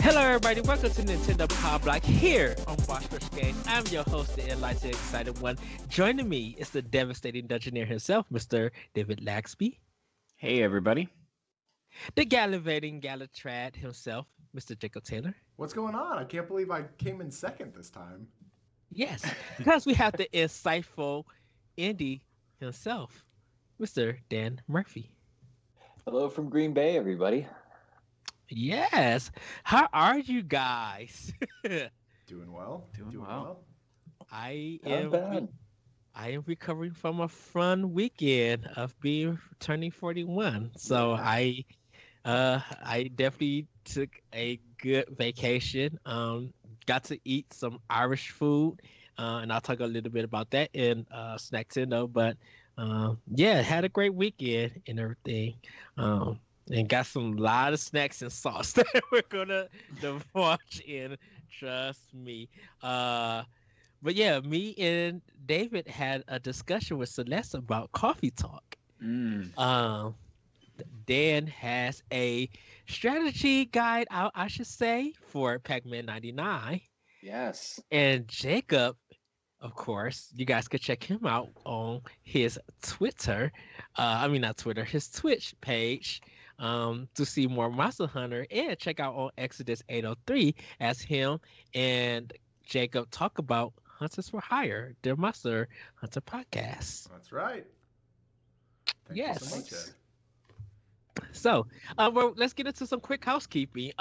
Hello, everybody. Welcome to Nintendo Pow Block here on Boss Game. I'm your host, the enlightened, excited one. Joining me is the devastating Dungeoneer himself, Mr. David Laxby. Hey, everybody. The gallivanting Galatrad himself, Mr. Jacob Taylor. What's going on? I can't believe I came in second this time. Yes, because we have the insightful Indy himself, Mr. Dan Murphy. Hello from Green Bay, everybody. Yes. How are you guys? Doing well. Doing well. I Not am bad. I am recovering from a fun weekend of being turning 41. So Yeah. I definitely took a good vacation. Got to eat some Irish food. And I'll talk a little bit about that in Snacktindo. But yeah, had a great weekend and everything. And got some lot of snacks and sauce that we're gonna divulge in. Trust me. But yeah, me and David had a discussion with Celeste about coffee talk. Mm. Um, Dan has a strategy guide out, I should say, for Pac-Man 99. Yes. And Jacob, of course, you guys could check him out on his Twitter. I mean, not Twitter, his Twitch page to see more Monster Hunter and check out on Exodus 803 as him and Jacob talk about Hunters for Hire, their Monster Hunter podcast. That's right. Thank you so much, Yes. Ed. So, well, let's get into some quick housekeeping.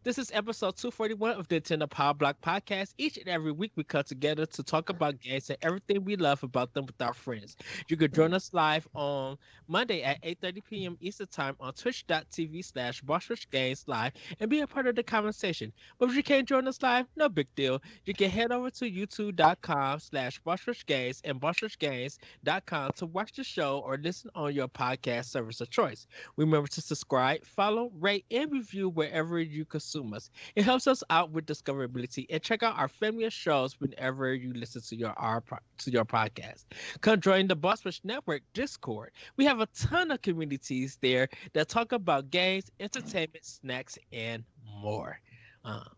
This is episode 241 of the Nintendo Power Block podcast. Each and every week, we come together to talk about games and everything we love about them with our friends. You can join us live on Monday at 8:30 p.m. Eastern Time on twitch.tv/BossRushGames Live and be a part of the conversation. But if you can't join us live, no big deal. You can head over to youtube.com/BossRushGames and BossRushGames.com to watch the show or listen on your podcast service of choice. Remember to subscribe, follow, rate, and review wherever you consume us. It helps us out with discoverability. And check out our family of shows whenever you listen to your podcast. Come join the Boss Rush Network Discord. We have a ton of communities there that talk about games, entertainment, snacks, and more. Um,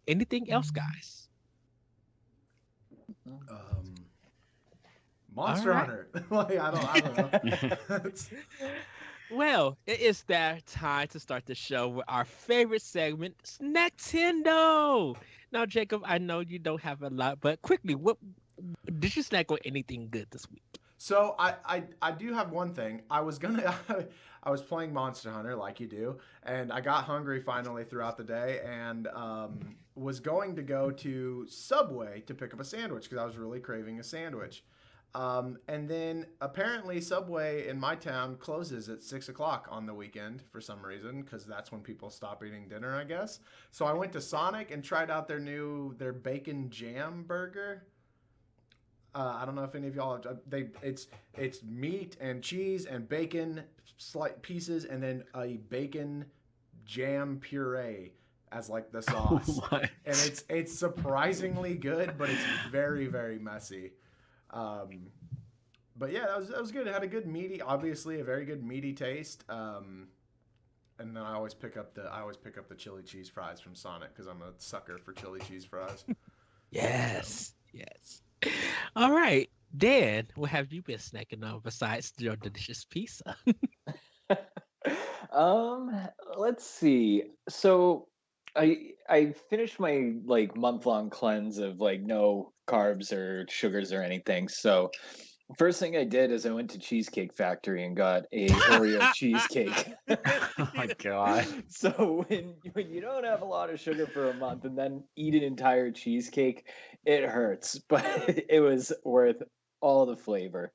Anything else, guys? Um, All Monster right. Hunter. I don't know. It's- Well, it is that time to start the show with our favorite segment, Snacktindo. Now, Jacob, I know you don't have a lot, but quickly, what did you snack on anything good this week? so I do have one thing. I was gonna I was playing Monster Hunter like you do, and I got hungry finally throughout the day, and was going to go to Subway to pick up a sandwich because I was really craving a sandwich. And then apparently Subway in my town closes at 6 o'clock on the weekend for some reason because that's when people stop eating dinner, I guess. So I went to Sonic and tried out their bacon jam burger. I don't know if any of y'all it's meat and cheese and bacon slight pieces and then a bacon jam puree as like the sauce. What? And it's surprisingly good, but it's very very messy. But yeah, that was good. It had a good meaty, obviously a very good meaty taste. And then I always pick up the chili cheese fries from Sonic because I'm a sucker for chili cheese fries. Yes, yes. All right, Dan, what have you been snacking on besides your delicious pizza? Let's see. So I finished my like month-long cleanse of like no carbs or sugars or anything. So first thing I did is I went to Cheesecake Factory and got a Oreo cheesecake. Oh my God. So when you don't have a lot of sugar for a month and then eat an entire cheesecake, it hurts, but it was worth all the flavor.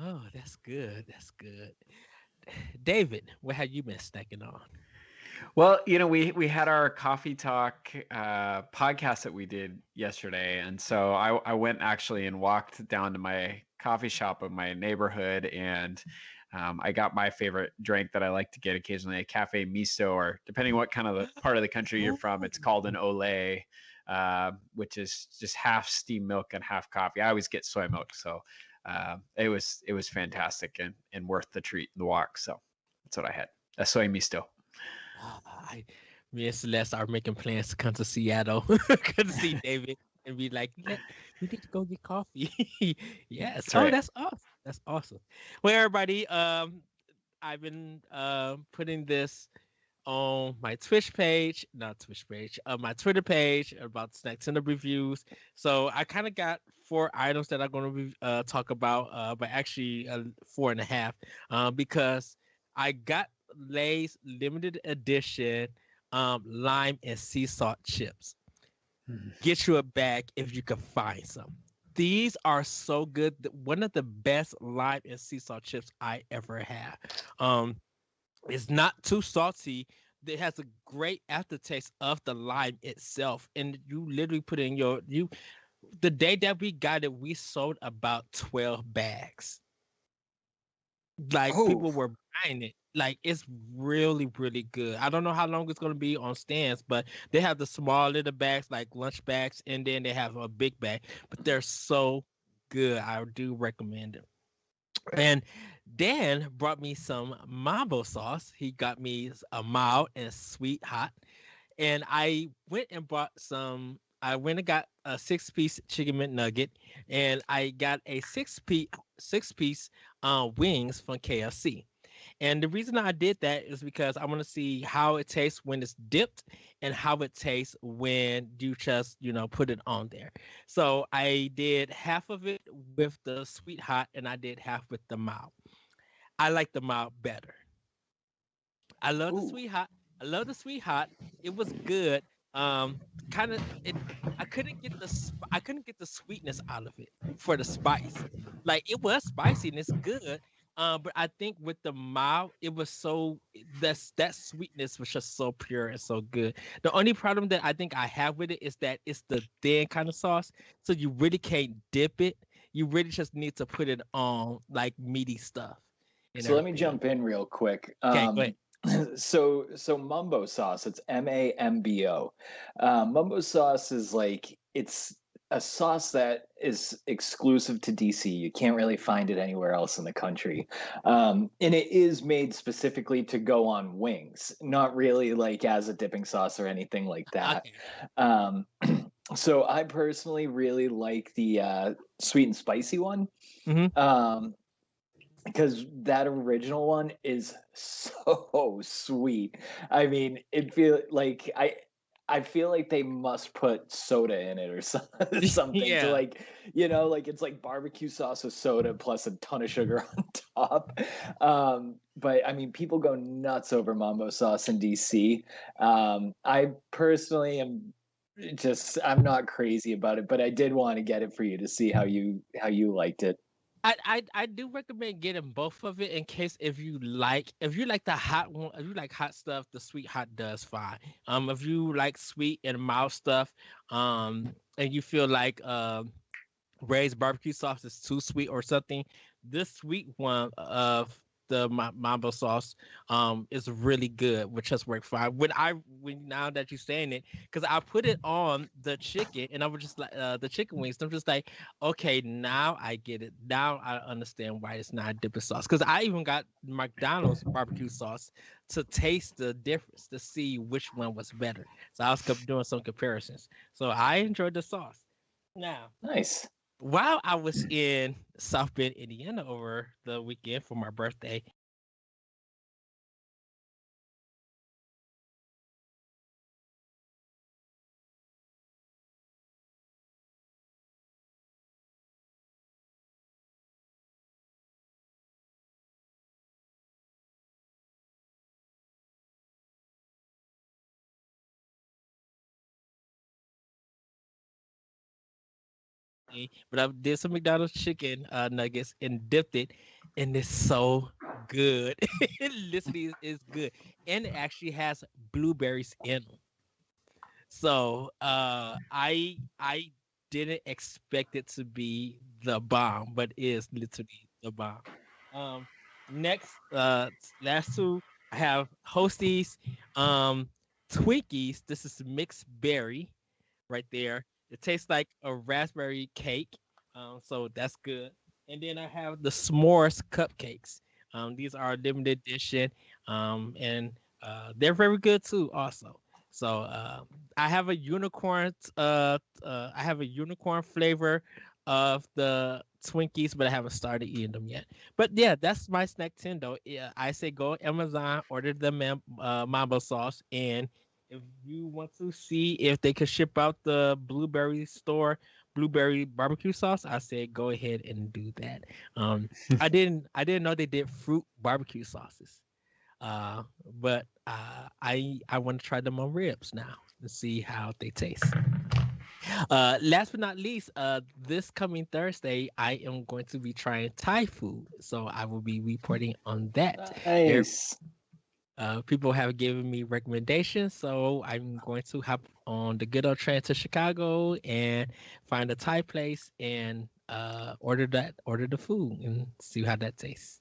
Oh, that's good. That's good. David, what have you been snacking on? Well, we had our coffee talk podcast that we did yesterday, and so I went actually and walked down to my coffee shop in my neighborhood, and I got my favorite drink that I like to get occasionally, a cafe misto, or depending what kind of the part of the country you're from, it's called an ole, which is just half steamed milk and half coffee. I always get soy milk, so it was fantastic and worth the treat, the walk. So that's what I had, a soy misto. I Me and Celeste are making plans to come to Seattle, come to see David, and be like, we need to go get coffee. Yes. That's Oh, right. that's awesome. That's awesome. Well, everybody, I've been putting this on my Twitch page, not Twitch page, my Twitter page about Snack Tender reviews. So I kind of got 4 items that I'm going to talk about, but actually 4.5, because I got Lay's limited edition lime and sea salt chips. Mhm. Get you a bag if you can find some. These are so good. One of the best lime and sea salt chips I ever had. Um, it's not too salty. It has a great aftertaste of the lime itself, and you literally put it in your you. The day that we got it, we sold about 12 bags. Like Oh, people were buying it. Like it's really, really good. I don't know how long it's gonna be on stands, but they have the small little bags, like lunch bags, and then they have a big bag. But they're so good. I do recommend it. And Dan brought me some mambo sauce. He got me a mild and sweet hot. And I went and bought some. I went and got a 6-piece chicken McNugget, and I got a six piece wings from KFC. And the reason I did that is because I want to see how it tastes when it's dipped and how it tastes when you just, put it on there. So I did half of it with the sweet hot and I did half with the mild. I like the mild better. I love the ooh. sweet hot. I love the sweet hot. It was good. Kind of it. I couldn't get the sweetness out of it for the spice. Like it was spicy and it's good. But I think with the mild, it was that sweetness was just so pure and so good. The only problem that I think I have with it is that it's the thin kind of sauce, so you really can't dip it. You really just need to put it on like meaty stuff and So let me everything. jump in real quick. Okay, go ahead. So mumbo sauce, it's MAMBO. Mumbo sauce is like it's a sauce that is exclusive to DC. You can't really find it anywhere else in the country. And it is made specifically to go on wings, not really like as a dipping sauce or anything like that. Okay. Um, so I personally really like the sweet and spicy one. Mhm. Um, because that original one is so sweet. I mean, I feel like they must put soda in it or something to Yeah. like it's like barbecue sauce with soda plus a ton of sugar on top. But I mean, people go nuts over mambo sauce in DC. I personally am just I'm not crazy about it, but I did want to get it for you to see how you liked it. I do recommend getting both of it in case if you like the hot one, if you like hot stuff, the sweet hot does fine. If you like sweet and mild stuff, and you feel like Ray's barbecue sauce is too sweet or something, this sweet one of the mambo sauce is really good, which has worked fine. When now that you're saying it, because I put it on the chicken and I was just like the chicken wings. I'm just like, okay, now I get it. Now I understand why it's not dipping sauce. Because I even got McDonald's barbecue sauce to taste the difference to see which one was better. So I was doing some comparisons. So I enjoyed the sauce. Now, Nice. while I was in South Bend, Indiana over the weekend for my birthday, but I did some McDonald's chicken nuggets and dipped it, and it's so good. It literally is good, and it actually has blueberries in them. So I didn't expect it to be the bomb, but it is literally the bomb. Um, next, last two, I have Hosties, um, Twinkies. This is mixed berry right there. It tastes like a raspberry cake, so that's good. And then I have the s'mores cupcakes. These are limited edition, and they're very good too. Also, So I have a unicorn. I have a unicorn flavor of the Twinkies, but I haven't started eating them yet. But yeah, that's my snack Tendo. Yeah, I say go Amazon, order the mambo sauce, and if you want to see if they could ship out the blueberry barbecue sauce, I said go ahead and do that. I didn't know they did fruit barbecue sauces. Uh, but I want to try them on ribs now to see how they taste. Last but not least, this coming Thursday, I am going to be trying Thai food, so I will be reporting on that. There, Nice. people have given me recommendations, so I'm going to hop on the good old train to Chicago and find a Thai place and order the food and see how that tastes.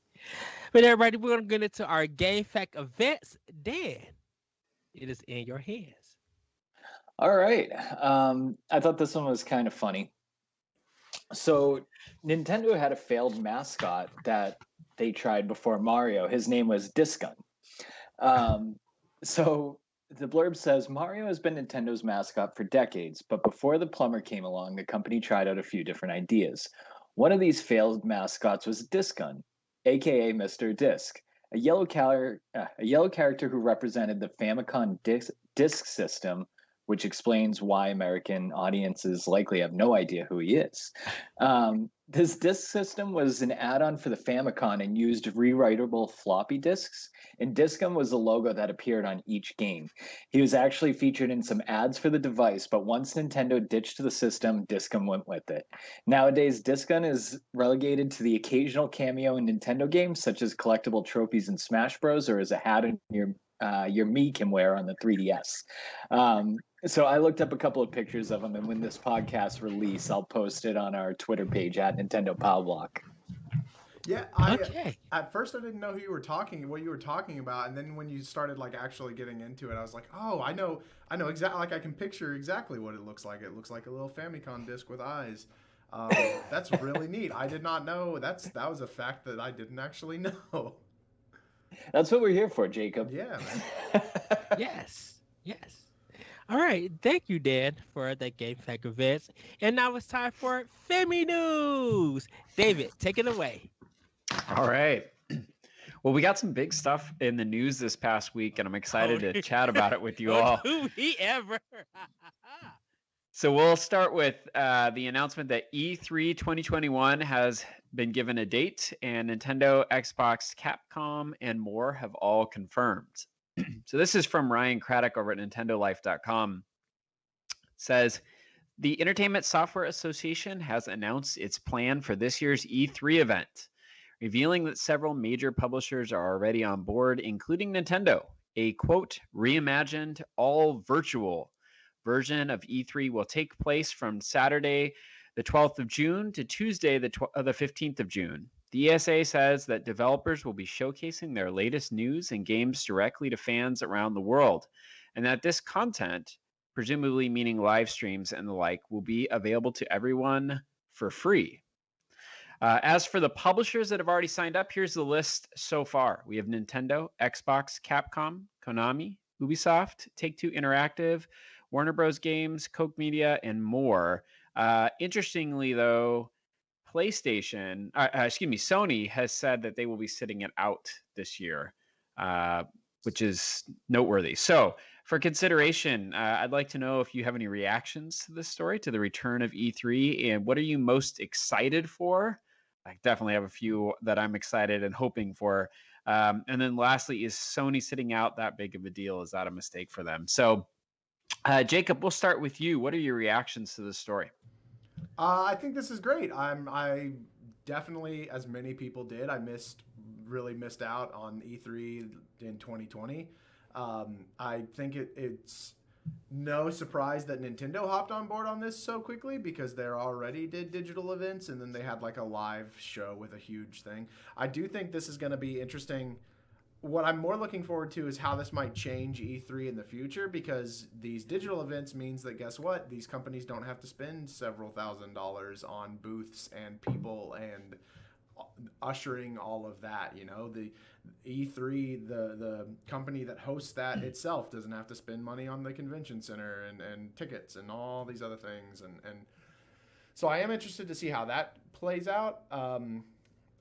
But everybody, we're gonna get into our game fact events. Dan, it is in your hands. All right. I thought this one was kind of funny. So Nintendo had a failed mascot that they tried before Mario. His name was Discun. Um, so the blurb says Mario has been Nintendo's mascot for decades, but before the plumber came along, the company tried out a few different ideas. One of these failed mascots was Discun, aka Mr. Disc, a yellow character who represented the Famicom disc system, which explains why American audiences likely have no idea who he is. This disc system was an add-on for the Famicom and used rewritable floppy disks, and Discum was the logo that appeared on each game. He was actually featured in some ads for the device, but once Nintendo ditched the system, Discum went with it. Nowadays, Discum is relegated to the occasional cameo in Nintendo games, such as collectible trophies in Smash Bros. Or as a hat in your Mii can wear on the 3DS. So I looked up a couple of pictures of him, and when this podcast release, I'll post it on our Twitter page at Nintendo Pow Block. Yeah, Okay. at first I didn't know what you were talking about, and then when you started like actually getting into it, I was like, oh, I know exactly. Like I can picture exactly what it looks like. It looks like a little Famicom disc with eyes. That's really neat. I did not know. That was a fact that I didn't actually know. That's what we're here for, Jacob. Yeah, man. Yes. Yes. All right. Thank you, Dan, for that game fact events. And now it's time for Femi News. David, take it away. All right. Well, we got some big stuff in the news this past week, and I'm excited to chat about it with you all. Do we ever? So we'll start with the announcement that E3 2021 has been given a date, and Nintendo, Xbox, Capcom, and more have all confirmed. So this is from Ryan Craddock over at NintendoLife.com. Says the Entertainment Software Association has announced its plan for this year's E3 event, revealing that several major publishers are already on board, including Nintendo. A quote, reimagined all virtual version of E3 will take place from Saturday, the 12th of June to Tuesday, the 15th of June. The ESA says that developers will be showcasing their latest news and games directly to fans around the world, and that this content, presumably meaning live streams and the like, will be available to everyone for free. As for the publishers that have already signed up, here's the list so far. We have Nintendo, Xbox, Capcom, Konami, Ubisoft, Take-Two Interactive, Warner Bros. Games, Koch Media, and more. Interestingly, though, Sony has said that they will be sitting it out this year, which is noteworthy. So, for consideration, I'd like to know if you have any reactions to this story, to the return of E3, and what are you most excited for? I definitely have a few that I'm excited and hoping for. And then lastly, is Sony sitting out that big of a deal? Is that a mistake for them? So, Jacob, we'll start with you. What are your reactions to this story? I think this is great. I definitely, as many people did, really missed out on E3 in 2020. I think it's no surprise that Nintendo hopped on board on this so quickly because they already did digital events and then they had like a live show with a huge thing. I do think this is going to be interesting. What I'm more looking forward to is how this might change E3 in the future, because these digital events means that, guess what? These companies don't have to spend several $1,000s on booths and people and ushering all of that. You know, the E3, the company that hosts that itself doesn't have to spend money on the convention center and tickets and all these other things. And so I am interested to see how that plays out.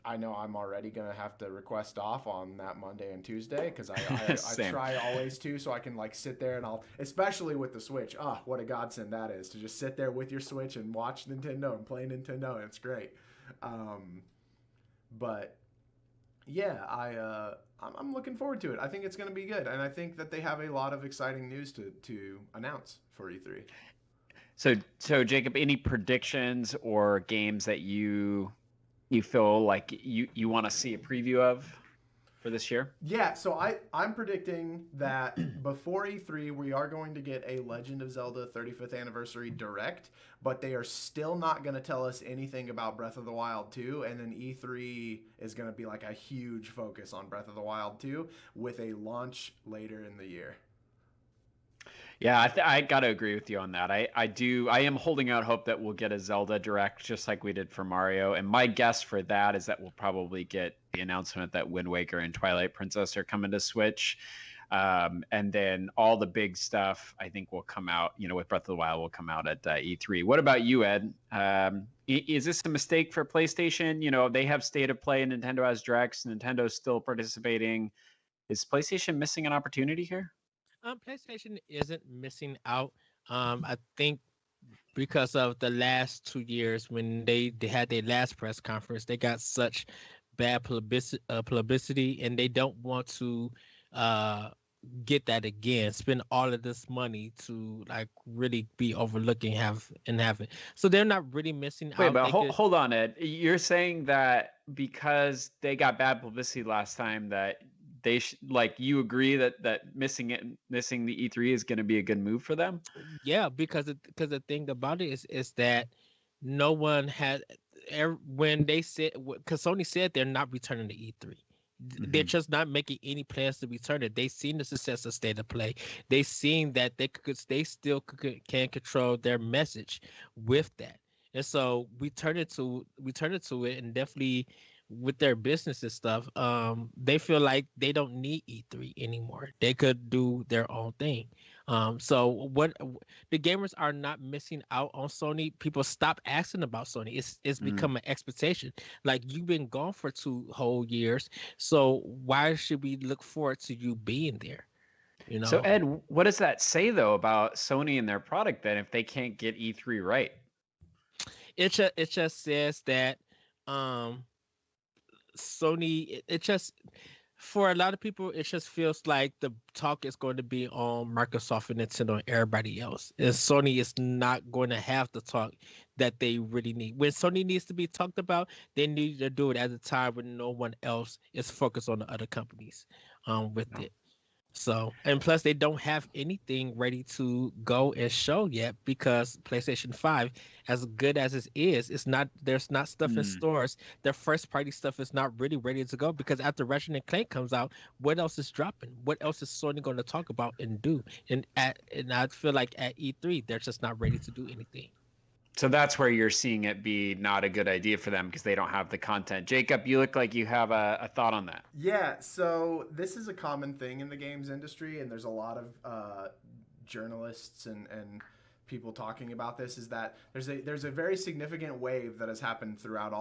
I know I'm already going to have to request off on that Monday and Tuesday because I try always to, so I can like sit there and especially with the Switch. What a godsend that is to just sit there with your Switch and watch Nintendo and play Nintendo. And it's great. But yeah, I'm looking forward to it. I think it's going to be good. And I think that they have a lot of exciting news to announce for E3. So Jacob, any predictions or games that you feel like you want to see a preview of for this year? Yeah, so I'm predicting that before E3 we are going to get a Legend of Zelda 35th Anniversary Direct, but they are still not going to tell us anything about Breath of the Wild 2, and then E3 is going to be like a huge focus on Breath of the Wild 2 with a launch later in the year. Yeah, I got to agree with you on that. I am holding out hope that we'll get a Zelda Direct just like we did for Mario. And my guess for that is that we'll probably get the announcement that Wind Waker and Twilight Princess are coming to Switch. And then all the big stuff I think will come out, with Breath of the Wild will come out at E3. What about you, Ed? Is this a mistake for PlayStation? They have State of Play, Nintendo has Directs, Nintendo's still participating. Is PlayStation missing an opportunity here? PlayStation isn't missing out. I think because of the last 2 years when they had their last press conference, they got such bad publicity, and they don't want to get that again. Spend all of this money to like really be overlooking have it. So they're not really missing out. Wait, but hold on, Ed. You're saying that because they got bad publicity last time that they you agree that missing the E3 is going to be a good move for them? Yeah, because the thing about it is that no one had when they said, because Sony said they're not returning to E3. They're just not making any plans to return it. They seen the success of State of Play. They seen that they still can control their message with that, and so we turn it to it, and definitely with their business and stuff, they feel like they don't need E3 anymore. They could do their own thing. So what the gamers are not missing out on Sony. People stop asking about Sony. It's become an expectation. Like, you've been gone for 2 whole years, so why should we look forward to you being there? So Ed, what does that say though about Sony and their product then if they can't get E3 right? It just says that Sony, it just, for a lot of people, it just feels like the talk is going to be on Microsoft and Nintendo and everybody else. And Sony is not going to have the talk that they really need. When Sony needs to be talked about, they need to do it at a time when no one else is focused on the other companies with it. So, and plus they don't have anything ready to go and show yet, because PlayStation 5, as good as it is, there's not stuff in stores. Their first party stuff is not really ready to go, because after Ratchet and Clank comes out, what else is dropping? What else is Sony going to talk about and do? And I feel like at E3 they're just not ready to do anything. So that's where you're seeing it be not a good idea for them, because they don't have the content. Jacob, you look like you have a thought on that. Yeah, so this is a common thing in the games industry, and there's a lot of journalists and people talking about this, is that there's a very significant wave that has happened throughout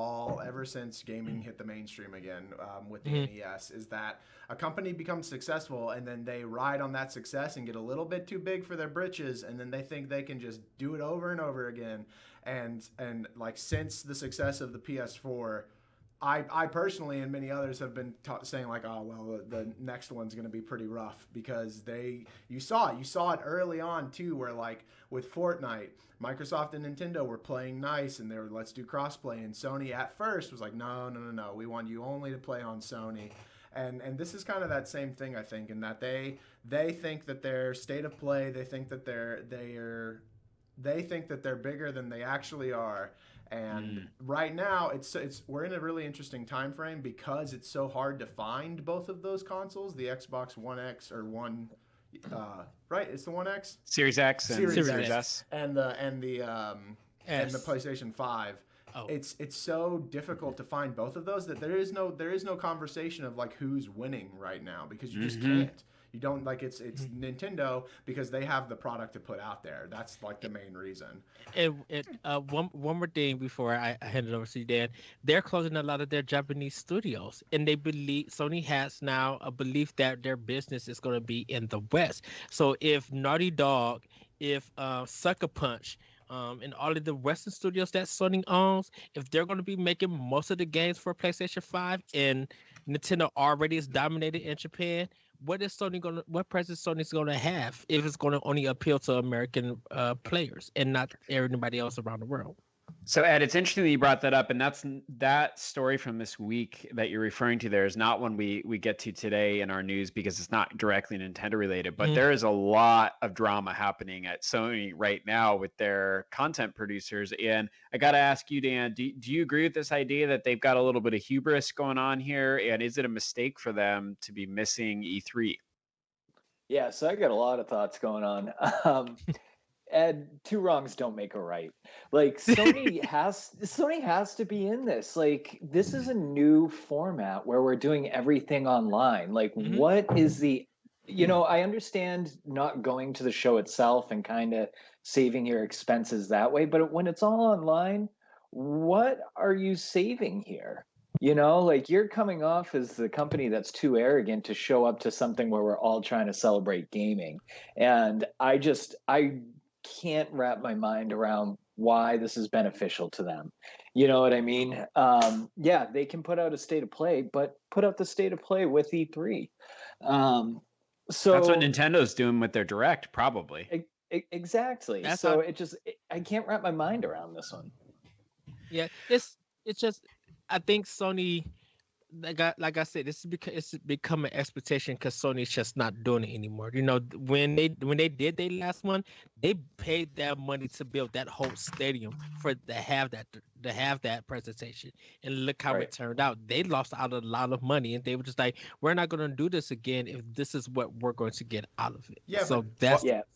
ever since gaming hit the mainstream again with the NES, is that a company becomes successful and then they ride on that success and get a little bit too big for their britches, and then they think they can just do it over and over again. And like, since the success of the PS4, I personally and many others have been saying like, oh well, the next one's going to be pretty rough, because you saw it early on too, where like with Fortnite, Microsoft and Nintendo were playing nice and they were, let's do crossplay, and Sony at first was like, no, we want you only to play on Sony. And this is kind of that same thing, I think, in that they think that their State of Play, they think that they think that they're bigger than they actually are. And right now we're in a really interesting time frame, because it's so hard to find both of those consoles, the Xbox One X or One, right? It's the One X, Series X, and Series X. S, and the PlayStation 5. Oh. it's so difficult to find both of those that there is no conversation of like who's winning right now, because you just can't. You don't, like, it's Nintendo because they have the product to put out there. That's like the main reason. One more thing before I hand it over to you, Dan. They're closing a lot of their Japanese studios, and they believe Sony has now a belief that their business is going to be in the West. So if Naughty Dog, if Sucker Punch, and all of the Western studios that Sony owns, if they're going to be making most of the games for PlayStation 5, and Nintendo already is dominated in Japan, what presence Sony's gonna have if it's gonna only appeal to American players and not everybody else around the world? So Ed, it's interesting that you brought that up, and that story from this week that you're referring to there is not one we get to today in our news because it's not directly Nintendo related, but there is a lot of drama happening at Sony right now with their content producers. And I got to ask you, Dan, do you agree with this idea that they've got a little bit of hubris going on here? And is it a mistake for them to be missing E3? Yeah, so I got a lot of thoughts going on. Ed, two wrongs don't make a right. Like Sony has to be in this. Like, this is a new format where we're doing everything online. Like, what is the, I understand not going to the show itself and kind of saving your expenses that way, but when it's all online, what are you saving here? Like, you're coming off as the company that's too arrogant to show up to something where we're all trying to celebrate gaming. And I can't wrap my mind around why this is beneficial to them. You know what I mean? Yeah, they can put out a state of play, but put out the state of play with E3. So that's what Nintendo's doing with their Direct, probably. Exactly. I can't wrap my mind around this one. Yeah, it's just, I think Sony, like I said, it's become an expectation because Sony's just not doing it anymore. When they did their last one, they paid that money to build that whole stadium to have that presentation, and look how it turned out. They lost out a lot of money, and they were just like, we're not going to do this again if this is what we're going to get out of it. Yeah, so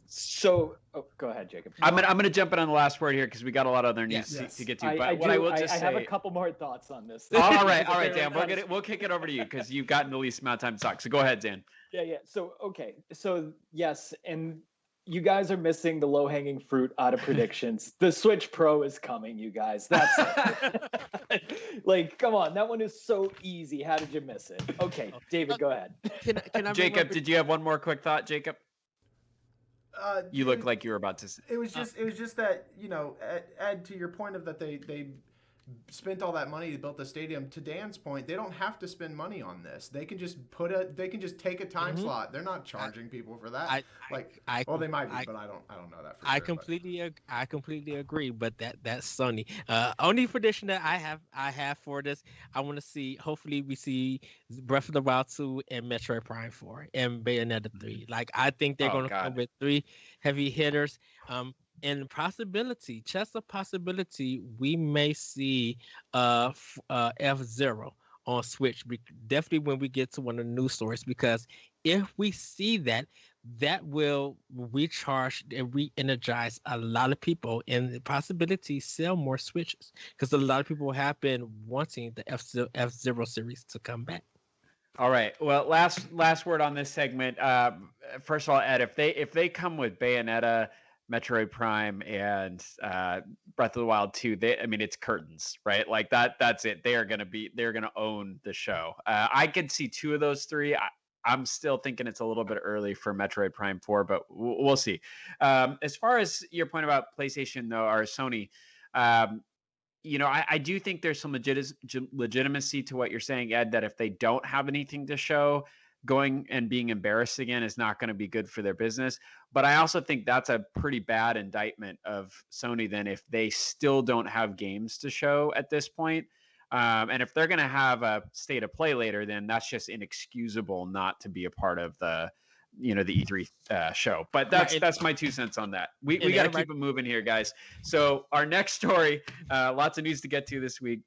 So go ahead, Jacob. I'm gonna jump in on the last word here because we got a lot of other news to get to. But I have a couple more thoughts on this. All right, Dan. We'll kick it over to you because you've gotten the least amount of time to talk. So go ahead, Dan. Yeah. So yes, and you guys are missing the low-hanging fruit out of predictions. The Switch Pro is coming, you guys. That's it. Like, come on, that one is so easy. How did you miss it? Okay, David, go ahead. Can I Jacob, did you have one more quick thought, Jacob? You look like you were about to say. It was just that, Ed, to your point of that they spent all that money to build the stadium. To Dan's point, they don't have to spend money on this. They can just take a time slot. They're not charging people for that. They might be, but I don't know that for sure. I completely agree. But that's Sony. Only prediction that I have for this, I want to see. Hopefully, we see Breath of the Wild 2 and Metroid Prime 4 and Bayonetta 3. Like, I think they're going to come with 3 heavy hitters. And just a possibility, we may see F-Zero on Switch. Definitely when we get to one of the news stories, because if we see that will recharge and re-energize a lot of people, and the possibility sell more Switches, because a lot of people have been wanting the F-Zero series to come back. All right. Well, last word on this segment. First of all, Ed, if they come with Bayonetta, Metroid Prime, and Breath of the Wild 2, it's curtains, right? Like that's it. They're gonna own the show. I could see 2 of those 3. I'm still thinking it's a little bit early for Metroid Prime 4, but we'll see. As far as your point about PlayStation, though, or Sony, I do think there's some legitimacy to what you're saying, Ed, that if they don't have anything to show, going and being embarrassed again is not going to be good for their business. But I also think that's a pretty bad indictment of Sony then if they still don't have games to show at this point. And if they're going to have a state of play later, then that's just inexcusable not to be a part of the E3 show. But that's my 2 cents on that. We got to keep it moving here, guys. So our next story, lots of news to get to this week.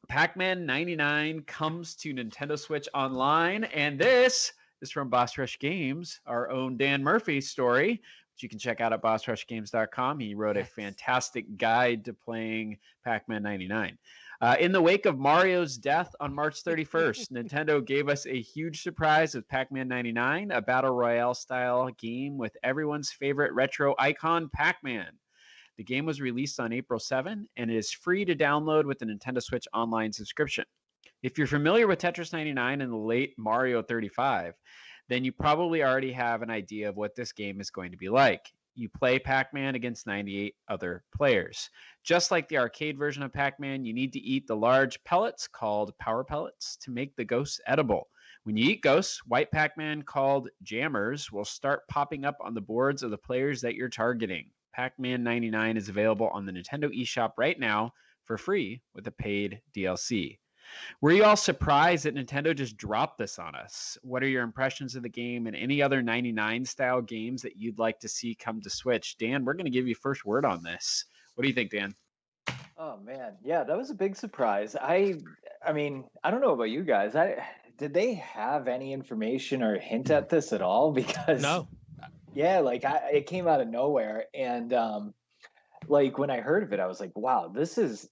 Pac-Man 99 comes to Nintendo Switch Online, and this is from Boss Rush Games, our own Dan Murphy story, which you can check out at bossrushgames.com. He wrote a fantastic guide to playing Pac-Man 99. In the wake of Mario's death on March 31st, Nintendo gave us a huge surprise with Pac-Man 99, a battle royale style game with everyone's favorite retro icon, Pac-Man. The game was released on April 7 and it is free to download with the Nintendo Switch Online subscription. If you're familiar with Tetris 99 and the late Mario 35, then you probably already have an idea of what this game is going to be like. You play Pac-Man against 98 other players. Just like the arcade version of Pac-Man, you need to eat the large pellets called power pellets to make the ghosts edible. When you eat ghosts, white Pac-Man called jammers will start popping up on the boards of the players that you're targeting. Pac-Man 99 is available on the Nintendo eShop right now for free with a paid DLC. Were you all surprised that Nintendo just dropped this on us? What are your impressions of the game and any other 99 style games that you'd like to see come to Switch? Dan, we're going to give you first word on this. What do you think, Dan? Oh man, yeah, that was a big surprise. I mean, I don't know about you guys. Did they have any information or hint at this at all? Because No. yeah, like it came out of nowhere, and like when I heard of it, I was like, wow, this is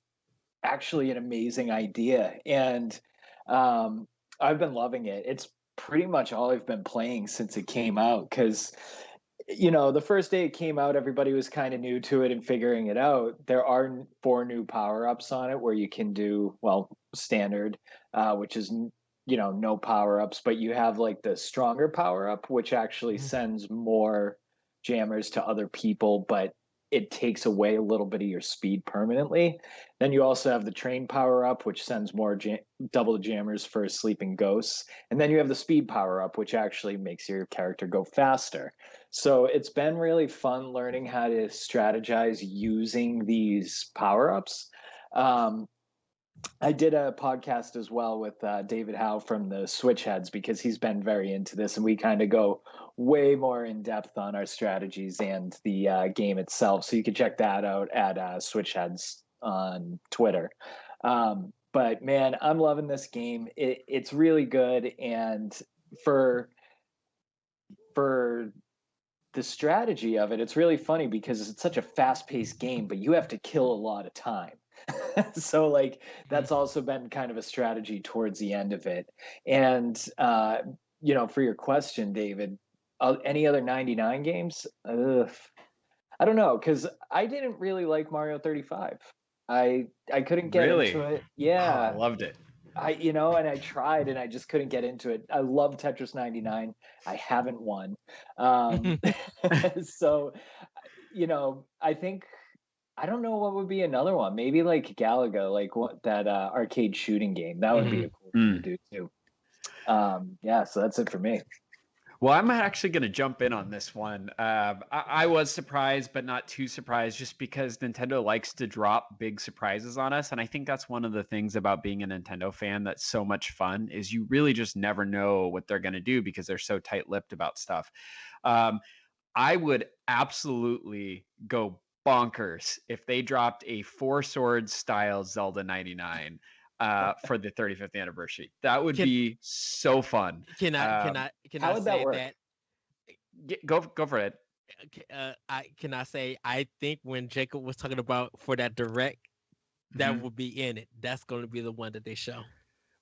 actually an amazing idea, and I've been loving it. It's pretty much all I've been playing since it came out, because the first day it came out, everybody was kind of new to it and figuring it out. There are 4 new power-ups on it where you can do, well, standard, which is no power-ups, but you have like the stronger power-up, which actually sends more jammers to other people, but it takes away a little bit of your speed permanently. Then you also have the train power up, which sends more double the jammers for sleeping ghosts. And then you have the speed power up, which actually makes your character go faster. So it's been really fun learning how to strategize using these power ups. I did a podcast as well with David Howe from the Switch Heads, because he's been very into this, and we kind of go way more in depth on our strategies and the game itself. So you can check that out at Switch Heads on Twitter. But man, I'm loving this game. It's really good, and for the strategy of it, it's really funny because it's such a fast-paced game, but you have to kill a lot of time. So like that's also been kind of a strategy towards the end of it. And for your question, David, any other 99 games? I don't know, because I didn't really like Mario 35. I couldn't get into it. Yeah. Oh, I loved it. And I tried and I just couldn't get into it. I love Tetris 99. I haven't won. So I think, I don't know what would be another one. Maybe like Galaga, like what that arcade shooting game. That would be a cool thing to do too. Yeah, so that's it for me. Well, I'm actually going to jump in on this one. I was surprised, but not too surprised, just because Nintendo likes to drop big surprises on us. And I think that's one of the things about being a Nintendo fan that's so much fun, is you really just never know what they're going to do because they're so tight-lipped about stuff. I would absolutely go bonkers if they dropped a Four Swords style Zelda 99 for the 35th anniversary. That would be so fun. Can I how would say that work? Go for it. I say I think when Jacob was talking about for that direct, that would be in it. That's going to be the one that they show.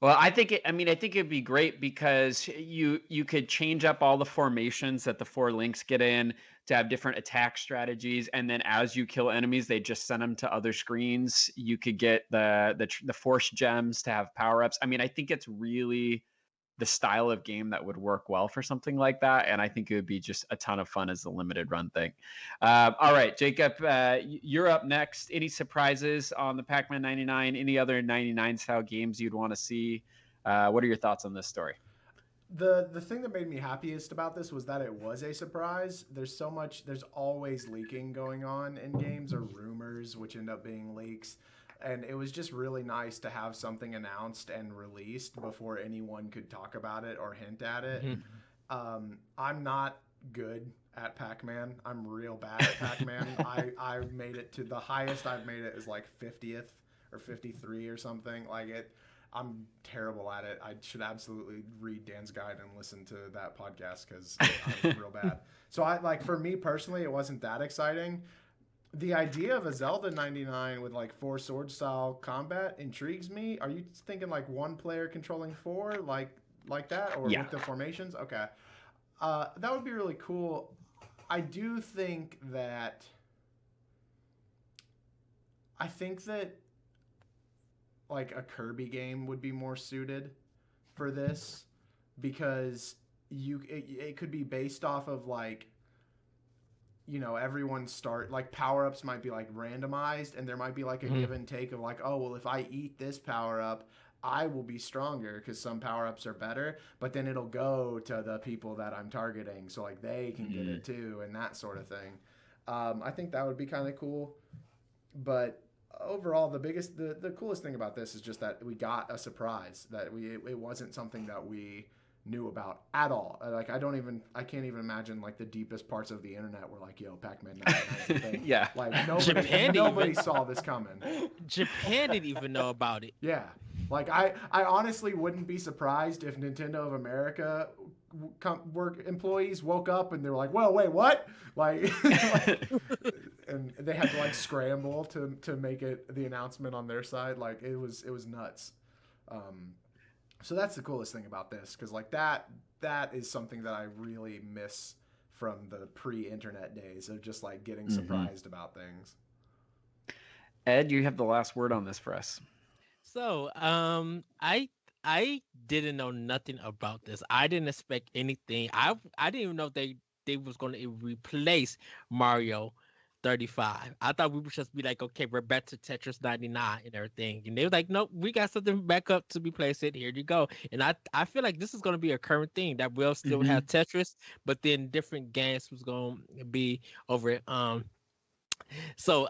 Well, I think it'd be great because you could change up all the formations that the 4 links get in to have different attack strategies, and then as you kill enemies, they just send them to other screens. You could get the force gems to have power ups. I mean, I think it's really the style of game that would work well for something like that, and I think it would be just a ton of fun as a limited run thing. All right, Jacob, you're up next. Any surprises on the Pac-Man 99? Any other 99 style games you'd want to see? What are your thoughts on this story? The thing that made me happiest about this was that it was a surprise. There's always leaking going on in games, or rumors which end up being leaks. And it was just really nice to have something announced and released before anyone could talk about it or hint at it. I'm not good at Pac-Man. I'm real bad at Pac-Man. I made it to the highest I've made it is like 50th or 53 or something like it. I'm terrible at it. I should absolutely read Dan's guide and listen to that podcast because I'm real bad. So I like for me personally, it wasn't that exciting. The idea of a Zelda 99 with like four sword style combat intrigues me. Are you thinking like one player controlling four, like that, or Yeah. with the formations? Okay, that would be really cool. I do think that. I think that like a Kirby game would be more suited for this because it could be based off of like everyone start like power ups might be like randomized and there might be like a give and take of like, oh well, if I eat this power up I will be stronger because some power ups are better, but then it'll go to the people that I'm targeting so like they can get it too and that sort of thing. I think that would be kind of cool, but overall the coolest thing about this is just that we got a surprise that it wasn't something that we knew about at all. Like I can't even imagine like the deepest parts of the internet were like, yo, Pac-Man 99's a thing. Yeah. Like Japan nobody even- saw this coming. Japan didn't even know about it. Yeah. Like I honestly wouldn't be surprised if Nintendo of America work employees woke up and they were like, "Well, wait, what?" Like, and they had to like scramble to make it the announcement on their side. Like it was nuts. So that's the coolest thing about this because like that is something that I really miss from the pre-internet days of just like getting surprised about things. Ed, you have the last word on this for us. So, I didn't know nothing about this. I didn't expect anything. I didn't even know they was going to replace Mario 35. I thought we would just be like, okay, we're back to Tetris 99 and everything. And they were like, nope, we got something back up to replace it. Here you go. And I feel like this is going to be a current thing that we'll still have Tetris, but then different games was going to be over it. So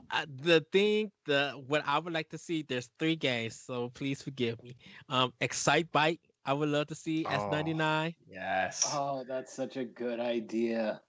what I would like to see, there's 3 games, so please forgive me. Excite Bike, I would love to see S99. Yes. Oh, that's such a good idea.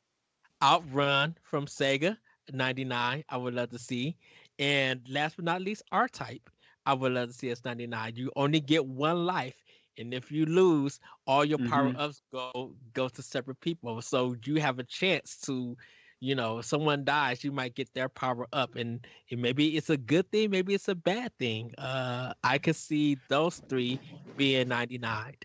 Outrun from Sega 99, I would love to see. And last but not least, R-Type, I would love to see S99. You only get one life, and if you lose, all your power-ups go to separate people. So you have a chance to, if someone dies, you might get their power up, and maybe it's a good thing, maybe it's a bad thing. I could see those 3 being 99.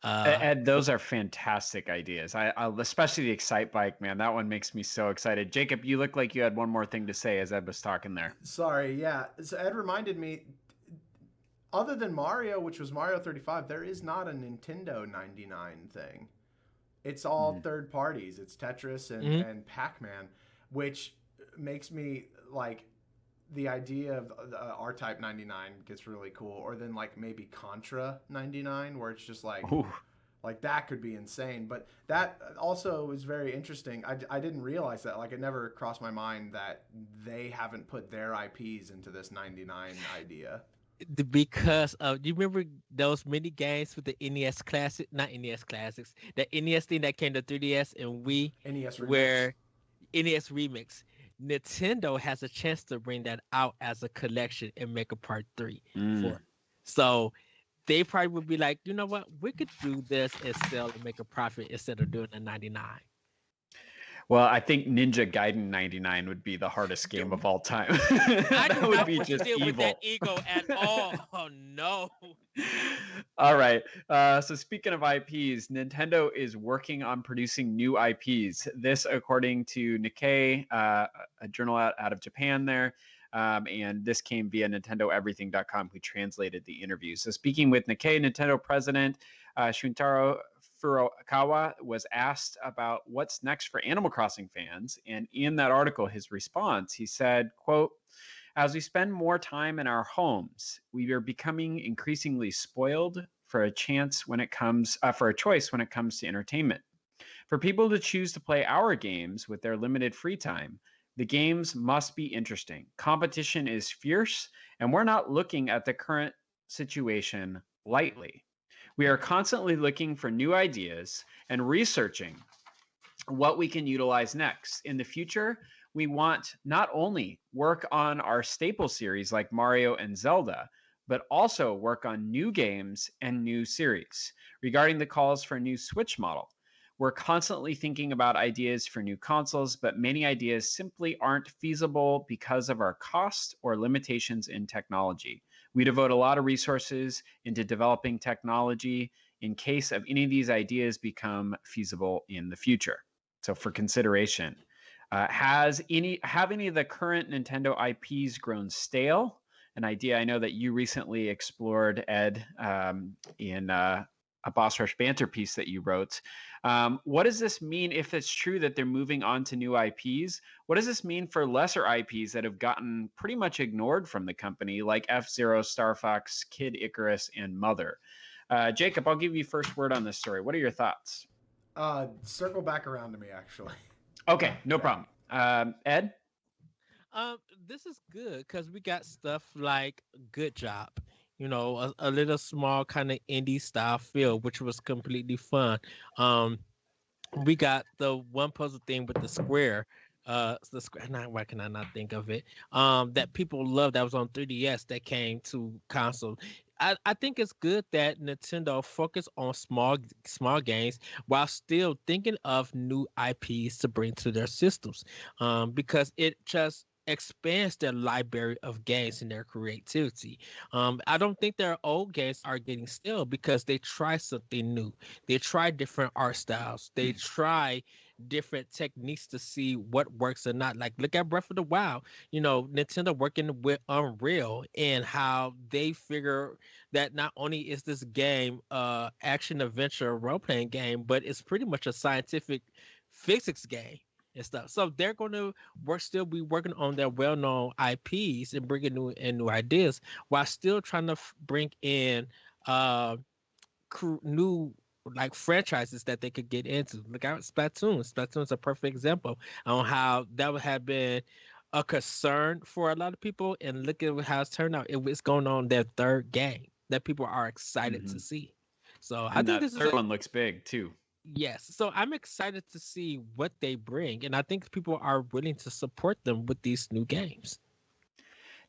Ed, those are fantastic ideas. I especially the Excite Bike, man. That one makes me so excited. Jacob, you look like you had one more thing to say as Ed was talking there. Sorry, yeah. So Ed reminded me, other than Mario, which was Mario 35, there is not a Nintendo 99 thing. It's all third parties. It's Tetris and Pac-Man, which makes me like the idea of the R-Type 99 gets really cool. Or then like maybe Contra 99, where it's just like... Ooh. Like that could be insane, but that also is very interesting. I didn't realize that. Like it never crossed my mind that they haven't put their IPs into this 99 idea. Because you remember those mini games with the NES Classic, not NES Classics, the NES thing that came to 3DS and Wii, NES Remix. where NES Remix. Nintendo has a chance to bring that out as a collection and make a part 3 for it. So they probably would be like, you know what, we could do this and sell and make a profit instead of doing a 99. Well, I think Ninja Gaiden 99 would be the hardest game of all time. I That do would not be want to just deal with evil. that ego at all. Oh no. All right. So speaking of IPs, Nintendo is working on producing new IPs. This, according to Nikkei, a journal out of Japan there. And this came via NintendoEverything.com, who translated the interview. So speaking with Nikkei, Nintendo president Shuntaro Furukawa was asked about what's next for Animal Crossing fans. And in that article, his response, he said, quote, "As we spend more time in our homes, we are becoming increasingly spoiled for a choice when it comes to entertainment. For people to choose to play our games with their limited free time, the games must be interesting. Competition is fierce, and we're not looking at the current situation lightly. We are constantly looking for new ideas and researching what we can utilize next. In the future, we want not only work on our staple series like Mario and Zelda, but also work on new games and new series. Regarding the calls for a new Switch model, we're constantly thinking about ideas for new consoles, but many ideas simply aren't feasible because of our cost or limitations in technology. We devote a lot of resources into developing technology in case of any of these ideas become feasible in the future. So for consideration, have any of the current Nintendo IPs grown stale? An idea I know that you recently explored, Ed, in a Boss Rush Banter piece that you wrote. What does this mean if it's true that they're moving on to new IPs? What does this mean for lesser IPs that have gotten pretty much ignored from the company, like F-Zero, Star Fox, Kid Icarus, and Mother? Jacob, I'll give you first word on this story. What are your thoughts? Circle back around to me, actually. Okay, no problem. Ed? This is good because we got stuff like Good Job, a little small kind of indie style feel, which was completely fun. Um, we got the one puzzle thing with the square. The square. Not why can I not think of it? That people love that was on 3DS that came to console. I think it's good that Nintendo focus on small games while still thinking of new IPs to bring to their systems. Because it just expands their library of games and their creativity. I don't think their old games are getting stale because they try something new. They try different art styles. They try different techniques to see what works or not. Like look at Breath of the Wild. Nintendo working with Unreal and how they figure that not only is this game action adventure role playing game, but it's pretty much a scientific physics game and stuff. So they're going to still be working on their well-known IPs and bringing new ideas while still trying to bring in uh new like franchises that they could get into. Look out Splatoon. Splatoon's a perfect example on how that would have been a concern for a lot of people, and look at how it's turned out. It's going on their third game that people are excited to see. So I And think that this is third one looks big too. yes. So I'm excited to see what they bring, and I think people are willing to support them with these new games.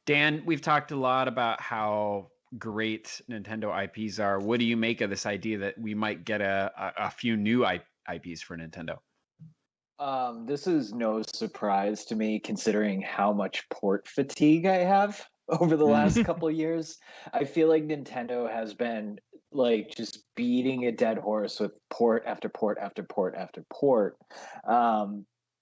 Dan, we've talked a lot about how great Nintendo IPs are. What do you make of this idea that we might get a few new IPs for Nintendo? This is no surprise to me considering how much port fatigue I have over the last couple of years. I feel like Nintendo has been like just beating a dead horse with port after port after port after port.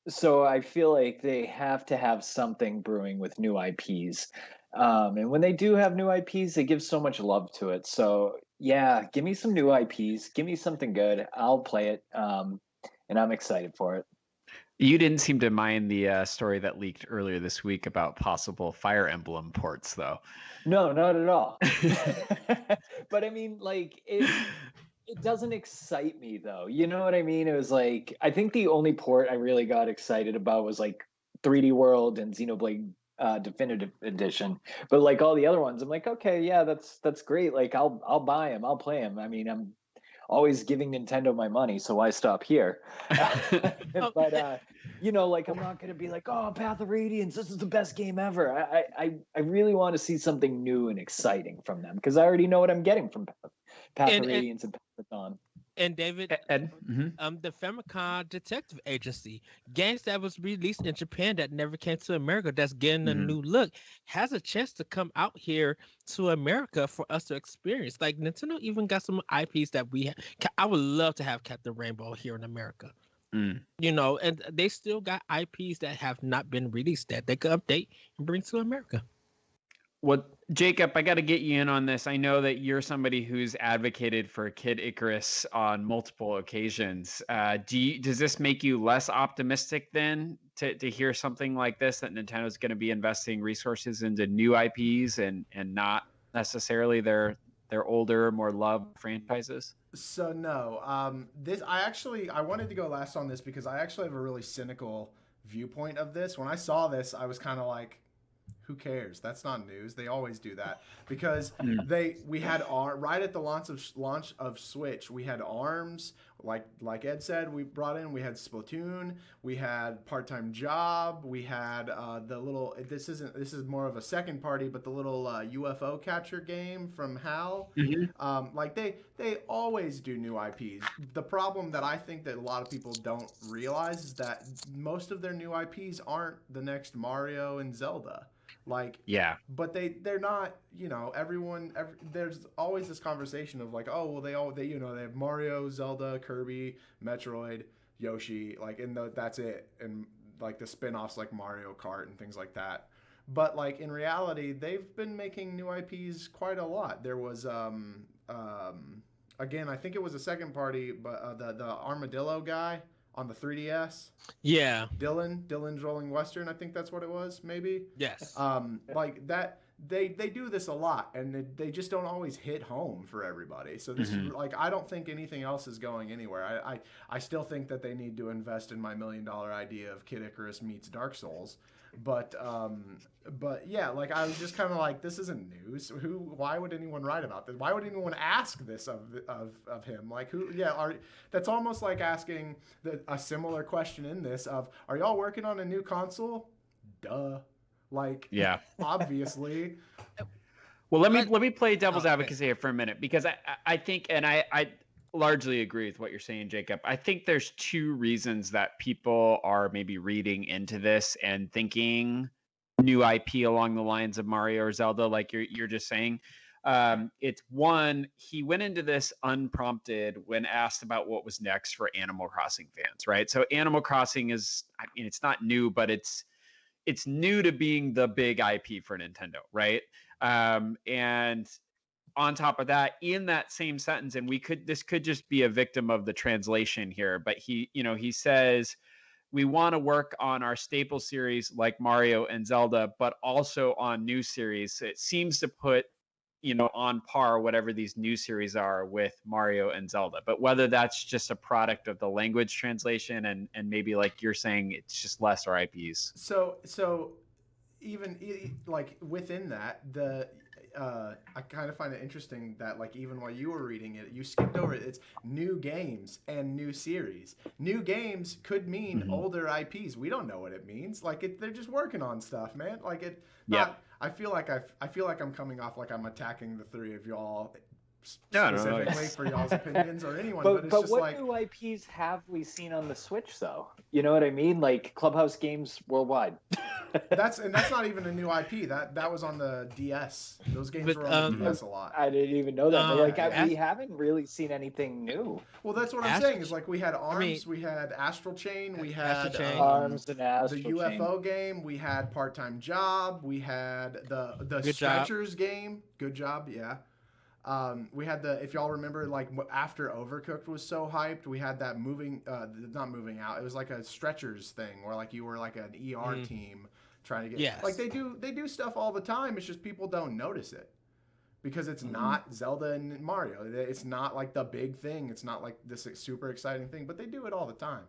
So I feel like they have to have something brewing with new IPs. And when they do have new IPs, they give so much love to it. So yeah, give me some new IPs, give me something good. I'll play it. And I'm excited for it. You didn't seem to mind the story that leaked earlier this week about possible Fire Emblem ports, though. No, not at all. But I mean, like it doesn't excite me though. You know what I mean? It was like I think the only port I really got excited about was like 3D World and Xenoblade Definitive Edition. But like all the other ones, I'm like, okay, yeah, that's great. Like I'll buy them, I'll play them. I mean, I'm always giving Nintendo my money, so why stop here? Oh, But like I'm not gonna be like, oh, Path of Radiance, this is the best game ever. I really want to see something new and exciting from them because I already know what I'm getting from Path of and Radiance and Path of Dawn. and David, Ed? the Famicom Detective Agency, games that was released in Japan that never came to America, that's getting a new look, has a chance to come out here to America for us to experience. Like Nintendo even got some IPs that I would love to have Captain Rainbow here in America. And they still got IPs that have not been released that they could update and bring to America. Well, Jacob, I got to get you in on this. I know that you're somebody who's advocated for Kid Icarus on multiple occasions. Does this make you less optimistic then to hear something like this, that Nintendo's going to be investing resources into new IPs and not necessarily their older, more loved franchises? So no, I wanted to go last on this because I actually have a really cynical viewpoint of this. When I saw this, I was kind of like, who cares? That's not news. They always do that because we had right at the launch of Switch, we had ARMS, like Ed said, we had Splatoon, we had Part-Time Job, we had the little, this is more of a second party, but the little UFO catcher game from HAL. Like they always do new IPs. The problem that I think that a lot of people don't realize is that most of their new IPs aren't the next Mario and Zelda. Like, Yeah. but they're not, you know, there's always this conversation of like, oh, well, they you know, they have Mario, Zelda, Kirby, Metroid, Yoshi, like, and that's it. And like the spin-offs like Mario Kart and things like that. But like in reality, they've been making new IPs quite a lot. There was again, I think it was a second party, but the Armadillo guy on the 3DS. Yeah. Dylan's Rolling Western, I think that's what it was, maybe. Yes. Like that, they do this a lot, and they just don't always hit home for everybody. So this is like, I don't think anything else is going anywhere. I still think that they need to invest in my $1 million idea of Kid Icarus meets Dark Souls. But yeah, like I was just kind of like, this isn't news. Why would anyone write about this? Why would anyone ask this of him? Like who? Yeah, that's almost like asking a similar question in this of, are y'all working on a new console? Duh. Like, yeah, obviously. Well, let me play devil's advocate here for a minute, because I think, and I largely agree with what you're saying, Jacob. I think there's two reasons that people are maybe reading into this and thinking new IP along the lines of Mario or Zelda, like you're just saying. It's one, he went into this unprompted when asked about what was next for Animal Crossing fans, right? So Animal Crossing is, I mean, it's not new, but it's new to being the big IP for Nintendo, right? And on top of that, in that same sentence, and this could just be a victim of the translation here, but he says, we want to work on our staple series like Mario and Zelda, but also on new series. So it seems to put, on par whatever these new series are with Mario and Zelda. But whether that's just a product of the language translation and maybe like you're saying, it's just lesser IPs. So even like within that, I kind of find it interesting that like even while you were reading it, you skipped over it. It's new games and new series. New games could mean older IPs. We don't know what it means. Like they're just working on stuff, man. Like it. Yeah. I feel like I'm coming off like I'm attacking the three of y'all specifically for y'all's opinions or anyone. But it's just what like, new IPs have we seen on the Switch though? You know what I mean? Like Clubhouse games worldwide. that's not even a new IP. That was on the DS. Those games were on the DS a lot. I didn't even know that. We haven't really seen anything new. Well, that's what I'm saying. Is like we had ARMS, we had Astral Chain, we had ARMS and Astral the UFO game, we had Part-Time Job, we had the Stretchers game. Good Job, yeah. We had if y'all remember, like after Overcooked was so hyped, we had that not moving out. It was like a Stretchers thing where like you were like an ER team trying to get, like they do stuff all the time. It's just people don't notice it because it's not Zelda and Mario. It's not like the big thing. It's not like this super exciting thing, but they do it all the time.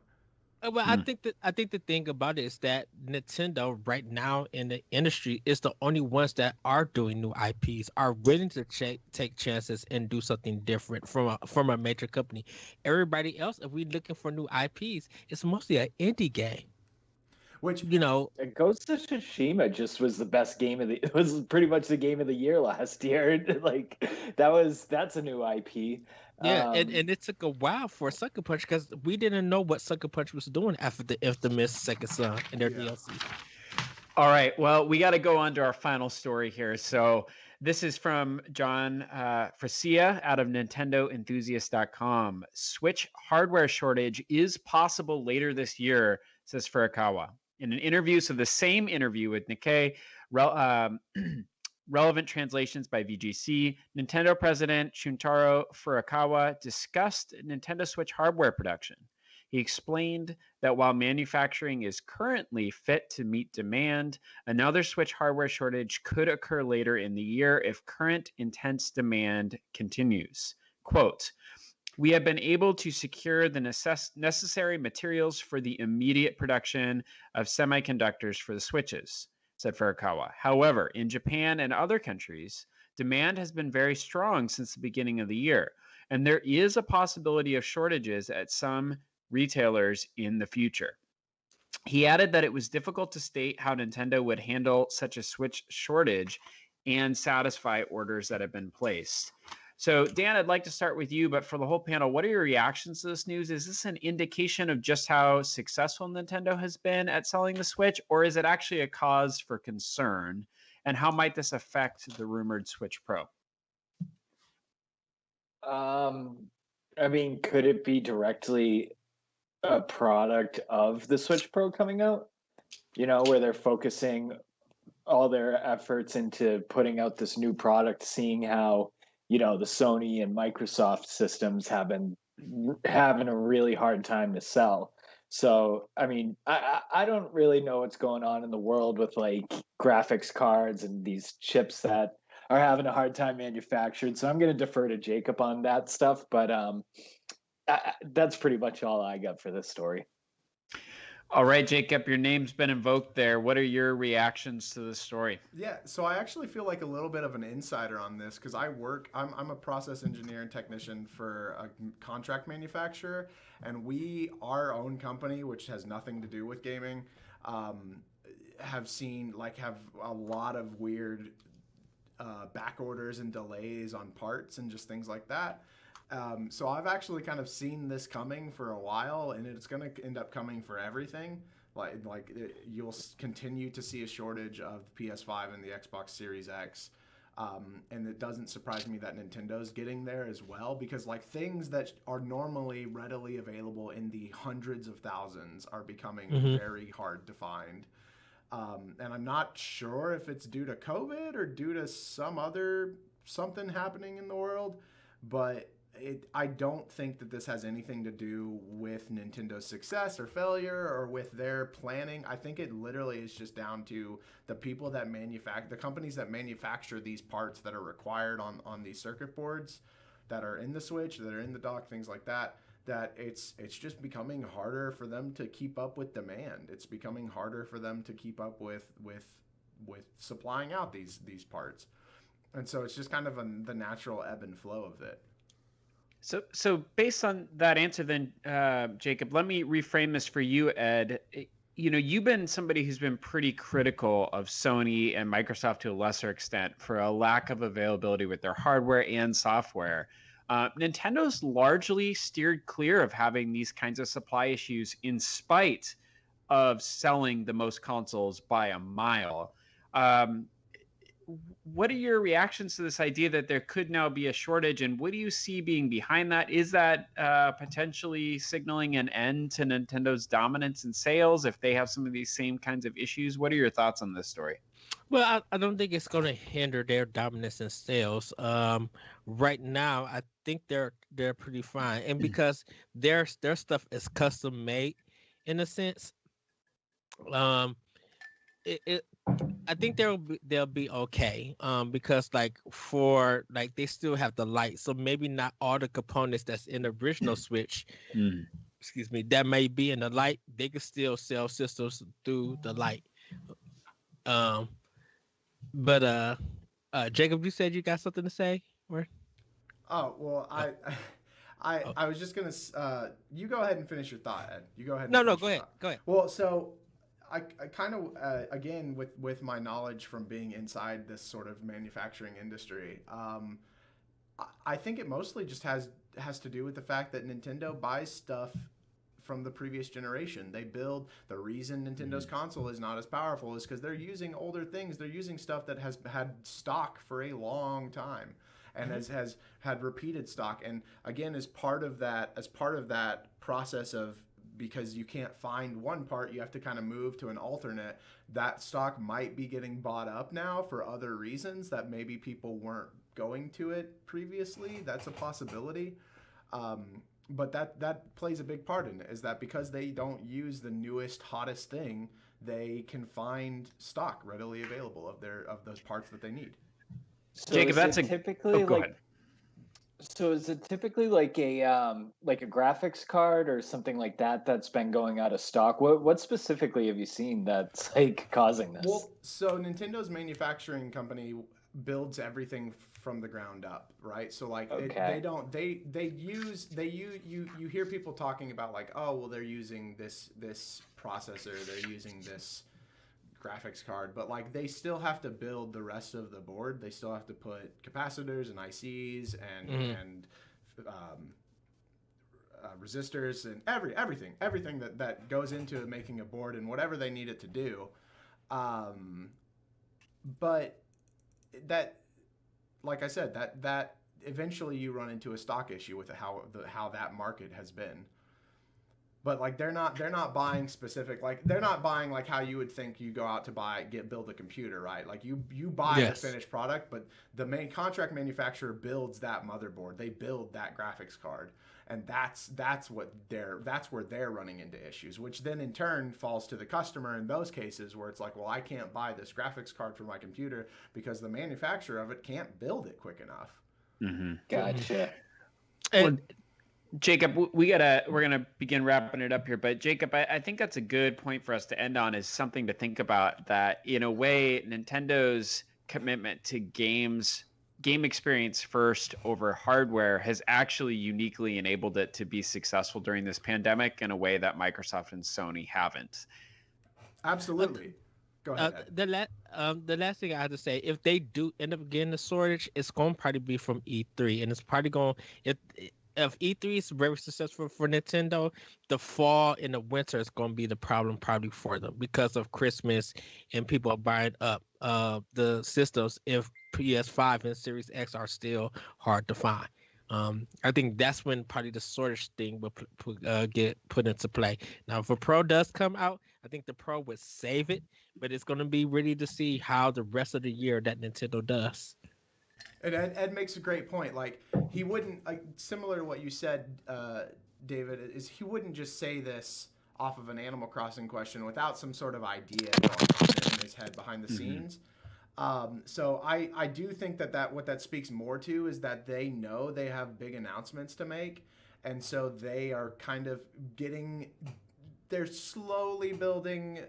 Well, I think the thing about it is that Nintendo right now in the industry is the only ones that are doing new IPs, are willing to take chances and do something different from a major company. Everybody else, if we're looking for new IPs, it's mostly an indie game. Which, Ghost of Tsushima just was the best game it was pretty much the game of the year last year. Like that's a new IP. Yeah, and it took a while for Sucker Punch because we didn't know what Sucker Punch was doing after the infamous Second Son and their DLC. All right, well, we got to go on to our final story here. So this is from John Frasia out of NintendoEnthusiast.com. Switch hardware shortage is possible later this year, says Furukawa. In an interview, so the same interview with Nikkei, relevant translations by VGC, Nintendo President Shuntaro Furukawa discussed Nintendo Switch hardware production. He explained that while manufacturing is currently fit to meet demand, another Switch hardware shortage could occur later in the year if current intense demand continues. Quote, we have been able to secure the necessary materials for the immediate production of semiconductors for the Switches, said Furukawa. However, in Japan and other countries, demand has been very strong since the beginning of the year. and there is a possibility of shortages at some retailers in the future. He added that it was difficult to state how Nintendo would handle such a Switch shortage and satisfy orders that have been placed. So, Dan, I'd like to start with you, but for the whole panel, what are your reactions to this news? Is this an indication of just how successful Nintendo has been at selling the Switch, or is it actually a cause for concern? And how might this affect the rumored Switch Pro? I mean, could it be directly a product of the Switch Pro coming out? You know, where they're focusing all their efforts into putting out this new product, seeing how, you know, the Sony and Microsoft systems have been having a really hard time to sell. So, I mean, I don't really know what's going on in the world with like graphics cards and these chips that are having a hard time manufactured. So I'm going to defer to Jacob on that stuff. But that's pretty much all I got for this story. All right, Jacob, your name's been invoked there. What are your reactions to this story? Yeah, so I actually feel like a little bit of an insider on this because I'm a process engineer and technician for a contract manufacturer, and our own company, which has nothing to do with gaming, have a lot of weird back orders and delays on parts and just things like that. So I've actually kind of seen this coming for a while, and it's going to end up coming for everything. You'll continue to see a shortage of the PS5 and the Xbox Series X, and it doesn't surprise me that Nintendo's getting there as well, because like things that are normally readily available in the hundreds of thousands are becoming very hard to find. And I'm not sure if it's due to COVID or due to something happening in the world, but I don't think that this has anything to do with Nintendo's success or failure or with their planning. I think it literally is just down to the people that the companies that manufacture these parts that are required on these circuit boards that are in the Switch, that are in the dock, things like that, that it's just becoming harder for them to keep up with demand. It's becoming harder for them to keep up with supplying out these parts. And so it's just kind of the natural ebb and flow of it. So based on that answer, then, Jacob, let me reframe this for you, Ed. You know, you've been somebody who's been pretty critical of Sony and Microsoft to a lesser extent for a lack of availability with their hardware and software. Nintendo's largely steered clear of having these kinds of supply issues in spite of selling the most consoles by a mile. What are your reactions to this idea that there could now be a shortage, and what do you see being behind that? Is that potentially signaling an end to Nintendo's dominance in sales if they have some of these same kinds of issues? What are your thoughts on this story? Well, I don't think it's going to hinder their dominance in sales. Right now, I think they're pretty fine, and because their stuff is custom made, in a sense, I think they'll be okay. Because they still have the light, so maybe not all the components that's in the original Switch. Excuse me, that may be in the light. They can still sell systems through the light. But Jacob, you said you got something to say, or? Oh well, I was just gonna. You go ahead and finish your thought, Ed. You go ahead. No, go ahead. Go ahead. Well, so I kind of again with my knowledge from being inside this sort of manufacturing industry, I think it mostly just has to do with the fact that Nintendo buys stuff from the previous generation. The reason Nintendo's console is not as powerful is because they're using older things. They're using stuff that has had stock for a long time and has had repeated stock. And again, as part of that process of, because you can't find one part, you have to kind of move to an alternate. That stock might be getting bought up now for other reasons that maybe people weren't going to it previously. That's a possibility. But that plays a big part in it, is that because they don't use the newest, hottest thing, they can find stock readily available of those parts that they need. So Jacob, that's typically go ahead. So is it typically like a graphics card or something like that that's been going out of stock? What specifically have you seen that's like causing this? Well, so Nintendo's manufacturing company builds everything from the ground up, right? So like Okay. you hear people talking about like, oh well, they're using this processor, they're using this graphics card, but like they still have to build the rest of the board. They still have to put capacitors and ICs Mhm. and resistors and everything that goes into making a board and whatever they need it to do. Um, but that, like I said, that eventually you run into a stock issue with how that market has been. But like they're not buying specific, like they're not buying like how you would think you go out to build a computer, right? Like you buy the Yes. finished product, but the main contract manufacturer builds that motherboard. They build that graphics card. And that's where they're running into issues, which then in turn falls to the customer in those cases where it's like, well, I can't buy this graphics card for my computer because the manufacturer of it can't build it quick enough. Mm-hmm. Mhm. Gotcha. Well, And Jacob, we're gonna begin wrapping it up here, but Jacob, I think that's a good point for us to end on, is something to think about, that in a way Nintendo's commitment to game experience first over hardware has actually uniquely enabled it to be successful during this pandemic in a way that Microsoft and Sony haven't. uh, Absolutely. Go ahead, Ed. the last thing I have to say, if they do end up getting the shortage, it's going to probably be from E3, and it's probably going if E3 is very successful for Nintendo, the fall and the winter is going to be the problem probably for them because of Christmas and people are buying up the systems if PS5 and Series X are still hard to find. I think that's when probably the shortage thing will get put into play. Now, if a Pro does come out, I think the Pro would save it, but it's going to be really to see how the rest of the year that Nintendo does. And Ed makes a great point. Like he wouldn't, like, similar to what you said, David, is he wouldn't just say this off of an Animal Crossing question without some sort of idea going on in his head behind the Mm-hmm. scenes. So I do think that what that speaks more to is that they know they have big announcements to make, and so they are kind of they're slowly building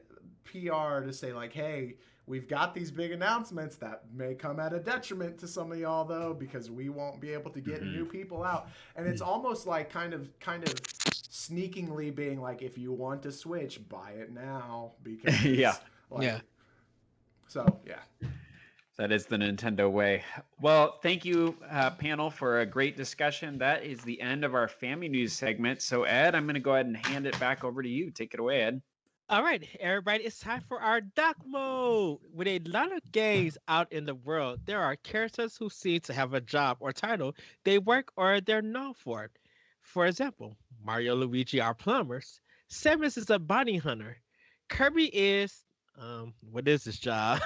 PR to say like, hey, we've got these big announcements that may come at a detriment to some of y'all though, because we won't be able to get Mm-hmm. new people out. And it's almost like kind of sneakingly being like, if you want to switch, buy it now because Yeah. like Yeah. so yeah. That is the Nintendo way. Well, thank you, panel, for a great discussion. That is the end of our family news segment. So, Ed, I'm going to go ahead and hand it back over to you. Take it away, Ed. All right, everybody, it's time for our doc mode. With a lot of games out in the world, there are characters who seem to have a job or title they work or they're known for. For example, Mario and Luigi are plumbers. Samus is a bounty hunter. Kirby is what is this job?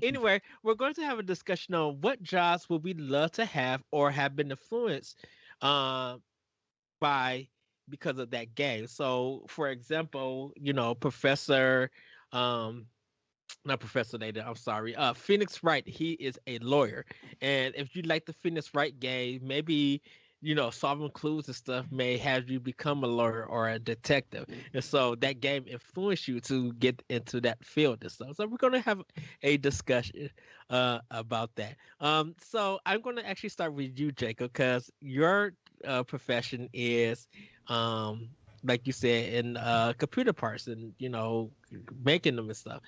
Anyway, we're going to have a discussion on what jobs would we love to have or have been influenced uh, by because of that game. So, for example, Professor, um, not Professor Layton, I'm sorry, Phoenix Wright, he is a lawyer, and if you like the Phoenix Wright game, maybe solving clues and stuff may have you become a lawyer or a detective, and so that game influenced you to get into that field and stuff. So we're gonna have a discussion about that. So I'm gonna actually start with you, Jacob, because your profession is like you said in computer parts and making them and stuff.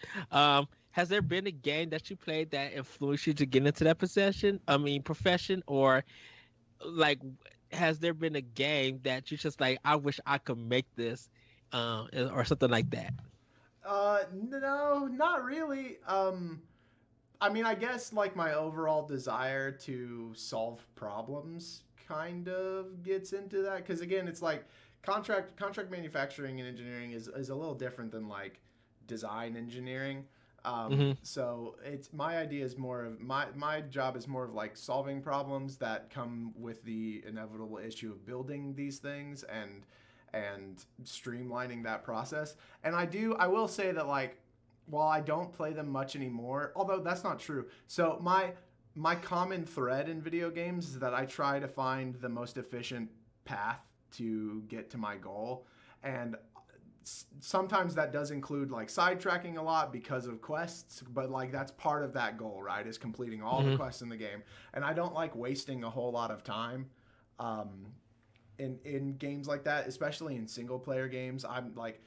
Has there been a game that you played that influenced you to get into that profession, or like has there been a game that you just like, I wish I could make this, or something like that? No, not really. I mean, I guess like my overall desire to solve problems kind of gets into that, because again, it's like contract manufacturing and engineering is a little different than like design engineering. Mm-hmm. So it's my idea is more of my job is more of like solving problems that come with the inevitable issue of building these things and streamlining that process. And I will say that like while I don't play them much anymore, although that's not true. So my common thread in video games is that I try to find the most efficient path to get to my goal. And sometimes that does include like sidetracking a lot because of quests, but like that's part of that goal, right? Is completing all the quests in the game. And I don't like wasting a whole lot of time um, in games like that, especially in single player games. I'm like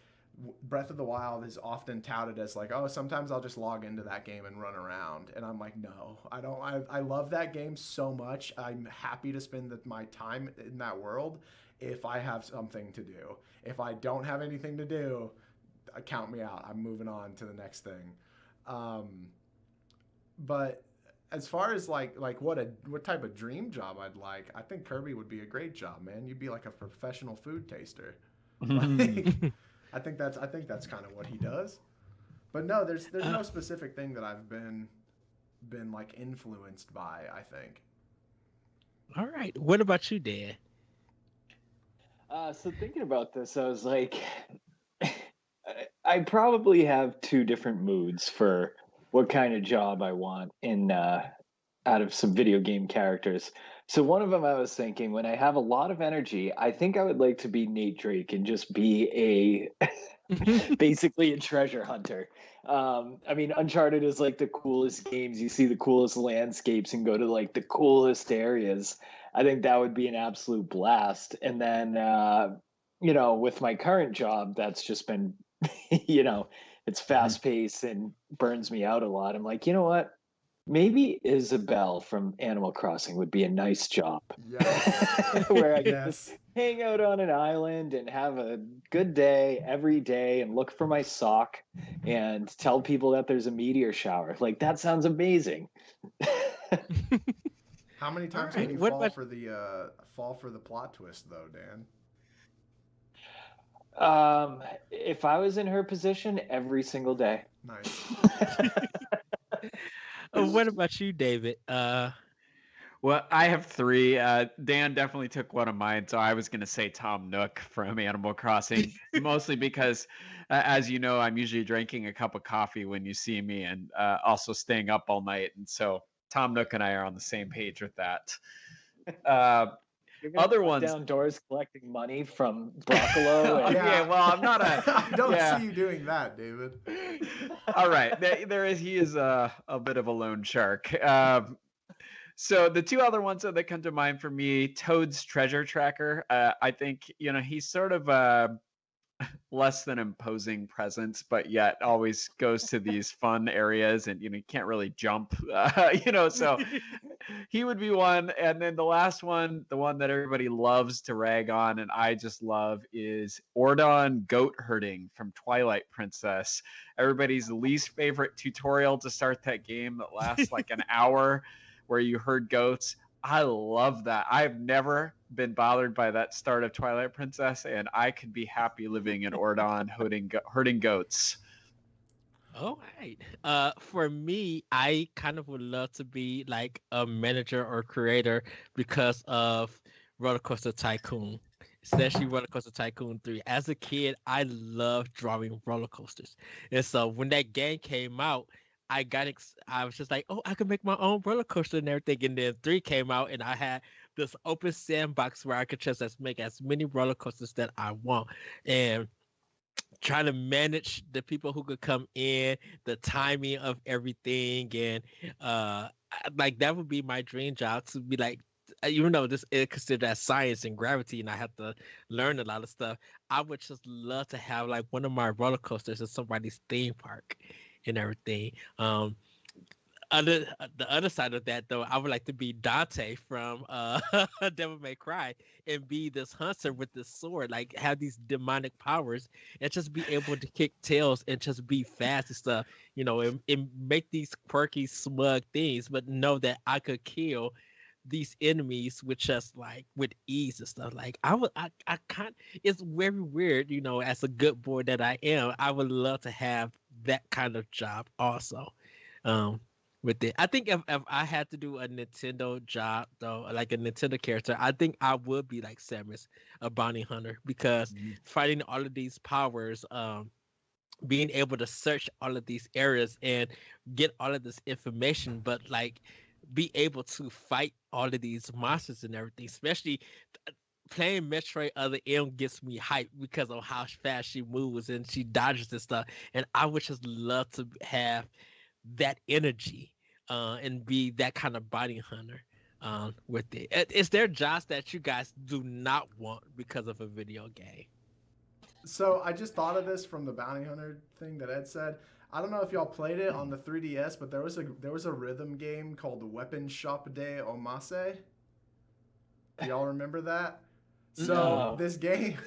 Breath of the Wild is often touted as like, oh, sometimes I'll just log into that game and run around, and I'm like, no, I don't. I love that game so much. I'm happy to spend my time in that world if I have something to do. If I don't have anything to do, count me out. I'm moving on to the next thing. But as far as like what type of dream job I'd like, I think Kirby would be a great job, man. You'd be like a professional food taster. Like, I think that's kind of what he does. But no, there's no specific thing that I've been like influenced by, I think. All right. What about you, Dan? So thinking about this, I was like, I probably have two different moods for what kind of job I want in out of some video game characters. So one of them I was thinking, when I have a lot of energy, I think I would like to be Nate Drake and just be basically a treasure hunter. I mean, Uncharted is like the coolest games. You see the coolest landscapes and go to like the coolest areas. I think that would be an absolute blast. And then, with my current job, that's just been, it's fast paced and burns me out a lot. I'm like, you know what? Maybe Isabelle from Animal Crossing would be a nice job. Yes. Where I can just hang out on an island and have a good day every day and look for my sock and tell people that there's a meteor shower. Like, that sounds amazing. How many times All right, can you what fall about- for the plot twist though, Dan? If I was in her position, every single day. Nice. What about you, David? Well, I have three. Dan definitely took one of mine, so I was going to say Tom Nook from Animal Crossing, mostly because, as you know, I'm usually drinking a cup of coffee when you see me, and also staying up all night, and so Tom Nook and I are on the same page with that. You're gonna Other knock ones. down doors collecting money from Broccolo. And... Yeah, well, I'm not a. I don't yeah. see you doing that, David. All right, there is. He is a bit of a loan shark. So the two other ones that come to mind for me, Toad's treasure tracker. I think he's sort of less than imposing presence, but yet always goes to these fun areas, and you can't really jump. So he would be one. And then the last one, the one that everybody loves to rag on, and I just love, is Ordon goat herding from Twilight Princess. Everybody's least favorite tutorial to start that game that lasts like an hour, where you herd goats. I love that. I've never been bothered by that start of Twilight Princess, and I could be happy living in Ordon herding goats. All right. For me, I kind of would love to be like a manager or creator because of Roller Coaster Tycoon, especially Roller Coaster Tycoon 3. As a kid, I loved drawing roller coasters. And so when that game came out, I was just like, oh, I could make my own roller coaster and everything. And then 3 came out, and I had this open sandbox where I could just make as many roller coasters that I want. And trying to manage the people who could come in, the timing of everything, and like that would be my dream job, to be like, even though this is considered as science and gravity, and I have to learn a lot of stuff, I would just love to have like one of my roller coasters in somebody's theme park and everything. The other side of that, though, I would like to be Dante from Devil May Cry and be this hunter with this sword, like have these demonic powers and just be able to kick tails and just be fast and stuff, and make these quirky, smug things, but know that I could kill these enemies with just like with ease and stuff. Like I can't. It's very weird, as a good boy that I am. I would love to have that kind of job also. With it, I think if I had to do a Nintendo job though, like a Nintendo character, I think I would be like Samus, a bounty hunter, because fighting all of these powers, being able to search all of these areas and get all of this information, but like be able to fight all of these monsters and everything, especially playing Metroid Other M gets me hyped because of how fast she moves and she dodges and stuff. And I would just love to have that energy and be that kind of bounty hunter with it. Is there jobs that you guys do not want because of a video game? So I just thought of this from the bounty hunter thing that Ed said. I don't know if y'all played it on the 3DS, but there was a rhythm game called Weapon Shop de Omase. Do y'all remember that? So No. this game,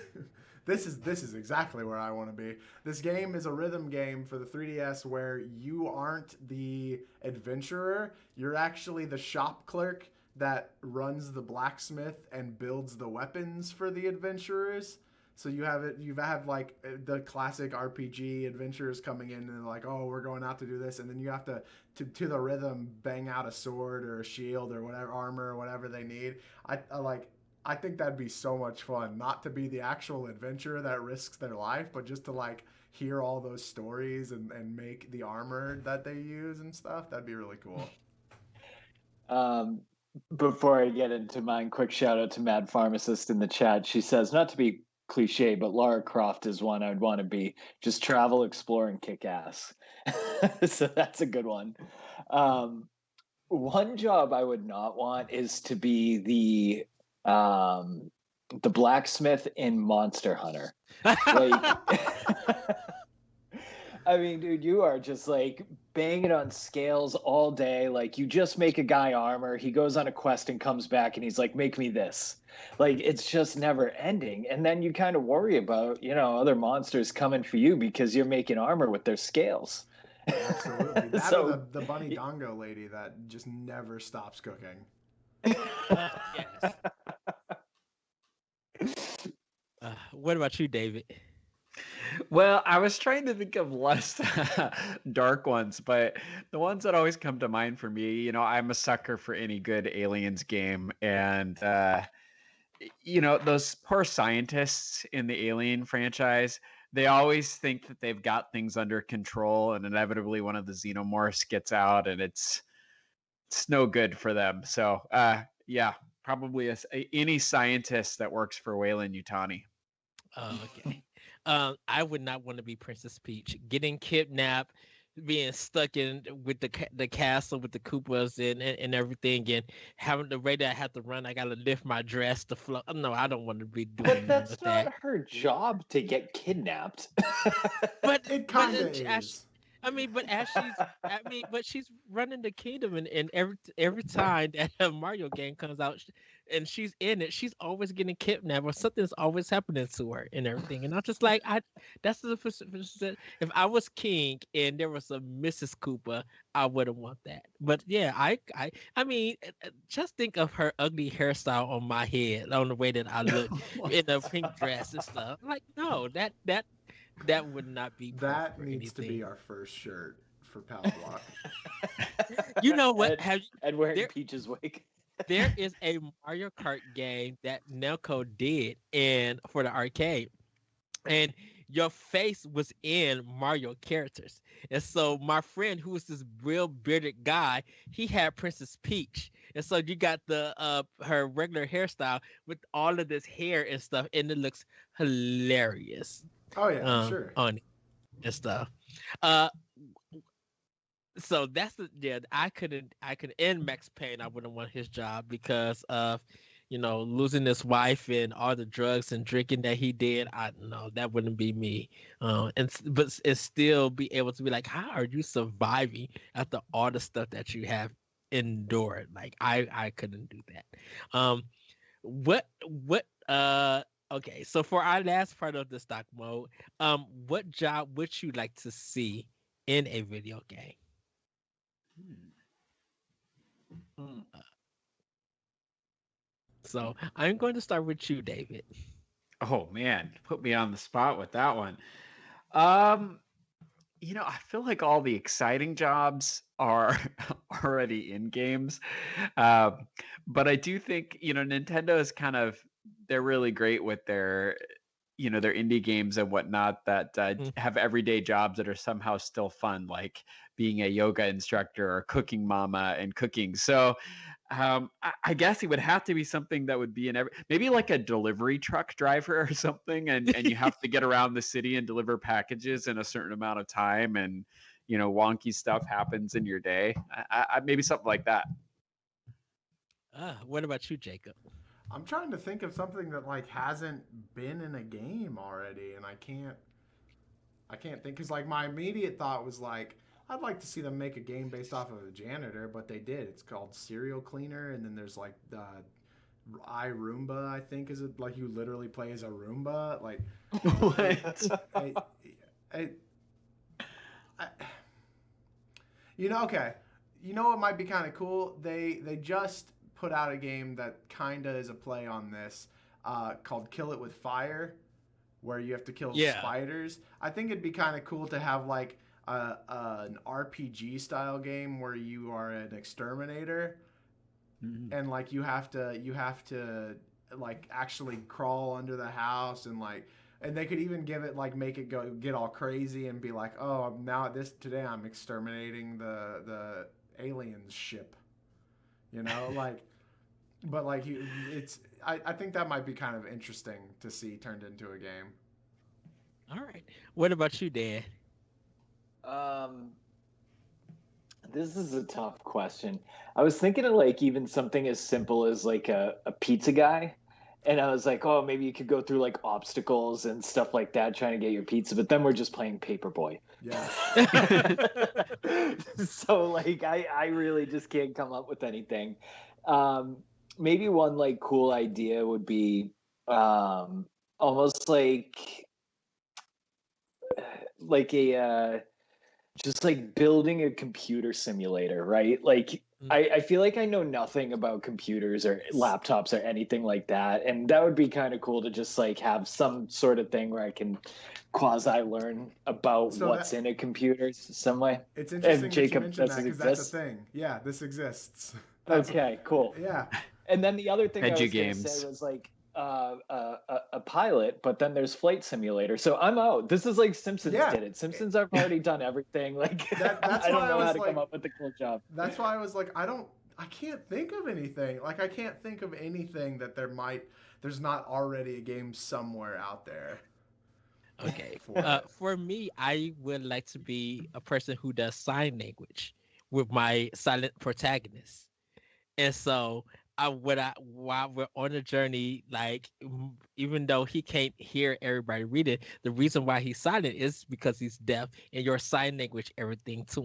this is exactly where I want to be. This game is a rhythm game for the 3DS where you aren't the adventurer, you're actually the shop clerk that runs the blacksmith and builds the weapons for the adventurers. So you have like the classic RPG adventurers coming in and they're like, oh, we're going out to do this, and then you have to the rhythm bang out a sword or a shield or whatever, armor or whatever they need. I think that'd be so much fun, not to be the actual adventurer that risks their life, but just to like hear all those stories and make the armor that they use and stuff. That'd be really cool. Before I get into mine, quick shout out to Mad Pharmacist in the chat. She says, not to be cliche, but Lara Croft is one I'd want to be. Just travel, explore, and kick ass. So that's a good one. One job I would not want is to be the blacksmith in Monster Hunter. Like, I mean, dude, you are just like banging on scales all day. Like, you just make a guy armor. He goes on a quest and comes back and he's like, make me this. Like, it's just never ending. And then you kind of worry about, other monsters coming for you because you're making armor with their scales. Absolutely. That So- or the bunny dongo lady that just never stops cooking. Yes. What about you, David? Well, I was trying to think of less dark ones, but the ones that always come to mind for me, I'm a sucker for any good aliens game. And, those poor scientists in the Alien franchise, they always think that they've got things under control, and inevitably one of the xenomorphs gets out, and it's no good for them. So, yeah, probably any scientist that works for Weyland Yutani. Okay. I would not want to be Princess Peach. Getting kidnapped, being stuck in with the castle with the Koopas and everything, and having the way that I have to run, I gotta lift my dress to float. No, I don't want to be doing But none that's of not that. her job to get kidnapped. But It kind of as is. but she's running the kingdom, and every time that a Mario game comes out, and she's in it, she's always getting kidnapped or something's always happening to her and everything. And I'm just like, that's if I was king and there was a Mrs. Cooper, I wouldn't want that. But yeah, I mean, just think of her ugly hairstyle on my head, on the way that I look in a pink dress and stuff. Like, no, that would not be That for needs to anything. be our first shirt for Pow Block. You know what? And wearing there- Peach's wig. there is a Mario Kart game that Nelco did and for the arcade, and your face was in Mario characters. And so my friend, who was this real bearded guy, he had Princess Peach, and so you got the her regular hairstyle with all of this hair and stuff, and it looks hilarious. Oh yeah, I'm sure. On it and stuff. Uh, so that's I could end Max Payne. I wouldn't want his job because of losing his wife and all the drugs and drinking that he did. I don't know, that wouldn't be me. But still be able to be like, how are you surviving after all the stuff that you have endured? Like I couldn't do that. What okay, so for our last part of the stock mode, what job would you like to see in a video game? So I'm going to start with you, David. Oh man, put me on the spot with that one. I feel like all the exciting jobs are already in games. But I do think, Nintendo is they're really great with their indie games and whatnot that have everyday jobs that are somehow still fun, like being a yoga instructor or cooking mama and cooking. So I guess it would have to be something that would be in maybe like a delivery truck driver or something, and you have to get around the city and deliver packages in a certain amount of time, and wonky stuff happens in your day. Maybe something like that. What about you, Jacob? I'm trying to think of something that like hasn't been in a game already, and I can't think because like my immediate thought was like I'd like to see them make a game based off of a janitor, but they did. It's called Serial Cleaner, and then there's like the iRoomba. I think is it like you literally play as a Roomba? Like, What? I, I, okay. You know what might be kind of cool? They just put out a game that kind of is a play on this, called Kill It With Fire, where you have to kill spiders. I think it'd be kind of cool to have like an RPG style game where you are an exterminator, and like you have to like actually crawl under the house, and like, and they could even give it like make it get all crazy and be like, oh, now today I'm exterminating the aliens ship, like. But like I think that might be kind of interesting to see turned into a game. All right. What about you, Dan? This is a tough question. I was thinking of like even something as simple as like a pizza guy. And I was like, oh, maybe you could go through like obstacles and stuff like that trying to get your pizza. But then we're just playing Paperboy. Yeah. So like I really just can't come up with anything. Maybe one like cool idea would be almost like a just like building a computer simulator, right? Like I feel like I know nothing about computers or laptops or anything like that, and that would be kind of cool to just like have some sort of thing where I can quasi learn about what's in a computer some way. It's interesting that you mentioned that because that's a exists. thing. Yeah, this exists. Okay, cool. Yeah. And then the other thing I was going to Games. say was like a pilot, but then there's Flight Simulator. So I'm out. This is like Simpsons did it. Simpsons have already done everything. Like that's I don't know how to like, come up with a cool job. That's why I was like, I can't think of anything. Like I can't think of anything that there's not already a game somewhere out there. Okay. For me, I would like to be a person who does sign language with my silent protagonist. And so while we're on a journey, like even though he can't hear everybody read it, the reason why he's silent is because he's deaf, and your sign language everything to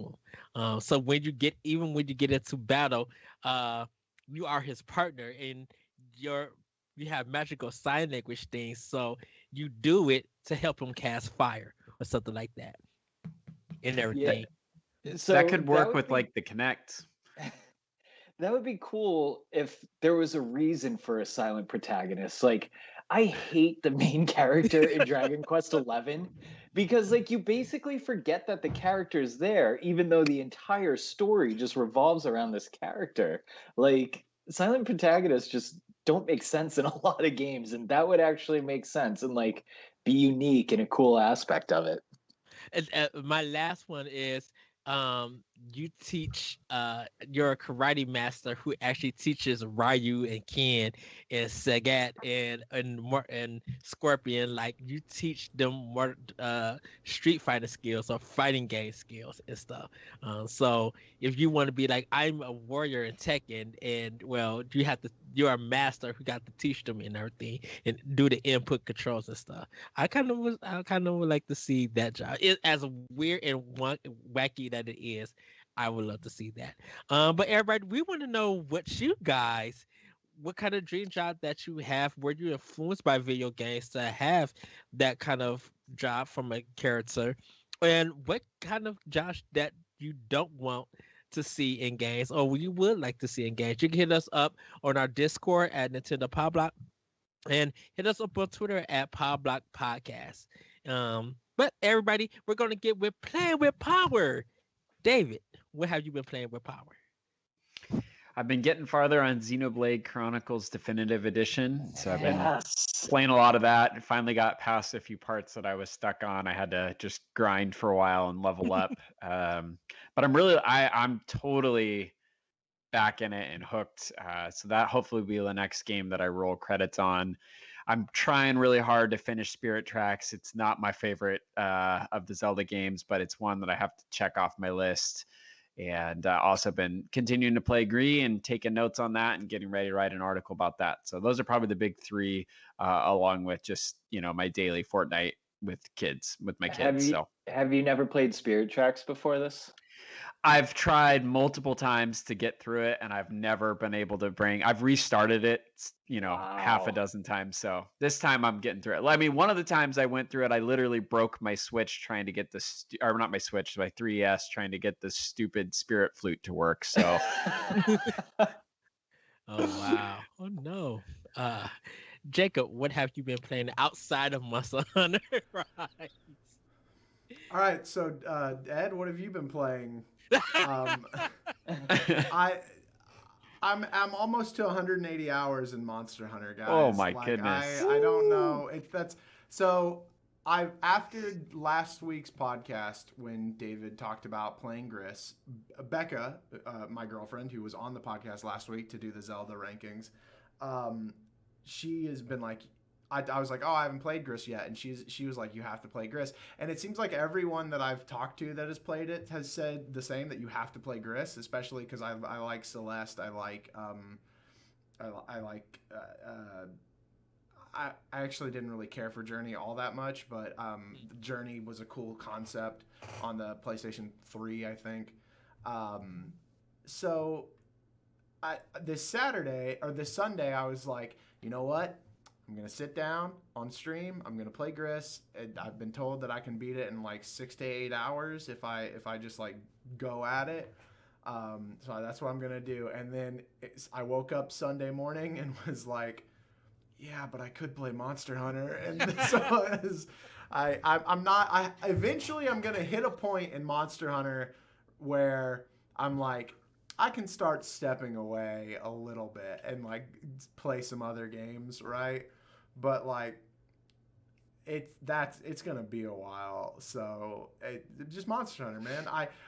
him. So when you get into battle, you are his partner, and you have magical sign language things. So you do it to help him cast fire or something like that, and everything. Yeah. So that could work with like the Kinect. That would be cool if there was a reason for a silent protagonist. Like, I hate the main character in Dragon Quest XI because, like, you basically forget that the character's there, even though the entire story just revolves around this character. Like, silent protagonists just don't make sense in a lot of games, and that would actually make sense and, like, be unique and a cool aspect of it. And my last one is you teach you're a karate master who actually teaches Ryu and Ken and Sagat and Scorpion, like you teach them more street fighter skills or fighting game skills and stuff. So if you want to be like, I'm a warrior in Tekken, and well, you're a master who got to teach them and everything and do the input controls and stuff. I kind of would like to see that job. As weird and wacky that it is, I would love to see that. But everybody, we want to know what kind of dream job that you have. Were you influenced by video games to have that kind of job from a character, and what kind of jobs that you don't want to see in games, or you would like to see in games? You can hit us up on our Discord at Nintendo Pow Block, and hit us up on Twitter at Pow Block Podcast. But everybody, we're gonna get with playing with power. David, what have you been playing with power? I've been getting farther on Xenoblade Chronicles Definitive Edition, so I've been playing a lot of that. Finally got past a few parts that I was stuck on. I had to just grind for a while and level up. But I'm totally back in it and hooked. So that hopefully will be the next game that I roll credits on. I'm trying really hard to finish Spirit Tracks. It's not my favorite of the Zelda games, but it's one that I have to check off my list. And also been continuing to play Gree and taking notes on that and getting ready to write an article about that. So those are probably the big three, along with just my daily Fortnite with my kids. Have you never played Spirit Tracks before this? I've tried multiple times to get through it, and I've never been able to I've restarted it, half a Wow. dozen times. So this time I'm getting through it. I mean, one of the times I went through it, I literally broke my Switch trying to get or not my Switch, my 3DS trying to get the stupid Spirit Flute to work. So Oh wow. Oh no. Jacob, what have you been playing outside of Monster Hunter Rise? All right, so Ed, what have you been playing? I I'm almost to 180 hours in Monster Hunter, guys. Oh my like, goodness. I don't know. That's so. I after last week's podcast when David talked about playing Gris, Becca, my girlfriend who was on the podcast last week to do the Zelda rankings, she has been like, I was like, oh, I haven't played Gris yet, and she was like, you have to play Gris, and it seems like everyone that I've talked to that has played it has said the same, that you have to play Gris, especially because I like Celeste, I like I actually didn't really care for Journey all that much, but Journey was a cool concept on the PlayStation 3, I think. So this Saturday or this Sunday, I was like, you know what? I'm going to sit down on stream. I'm going to play Gris. I've been told that I can beat it in like 6 to 8 hours if I just like go at it. So that's what I'm going to do. And then I woke up Sunday morning and was like, yeah, but I could play Monster Hunter. And so eventually I'm going to hit a point in Monster Hunter where I'm like, I can start stepping away a little bit and like play some other games, right? But like it's gonna be a while. So just Monster Hunter, man.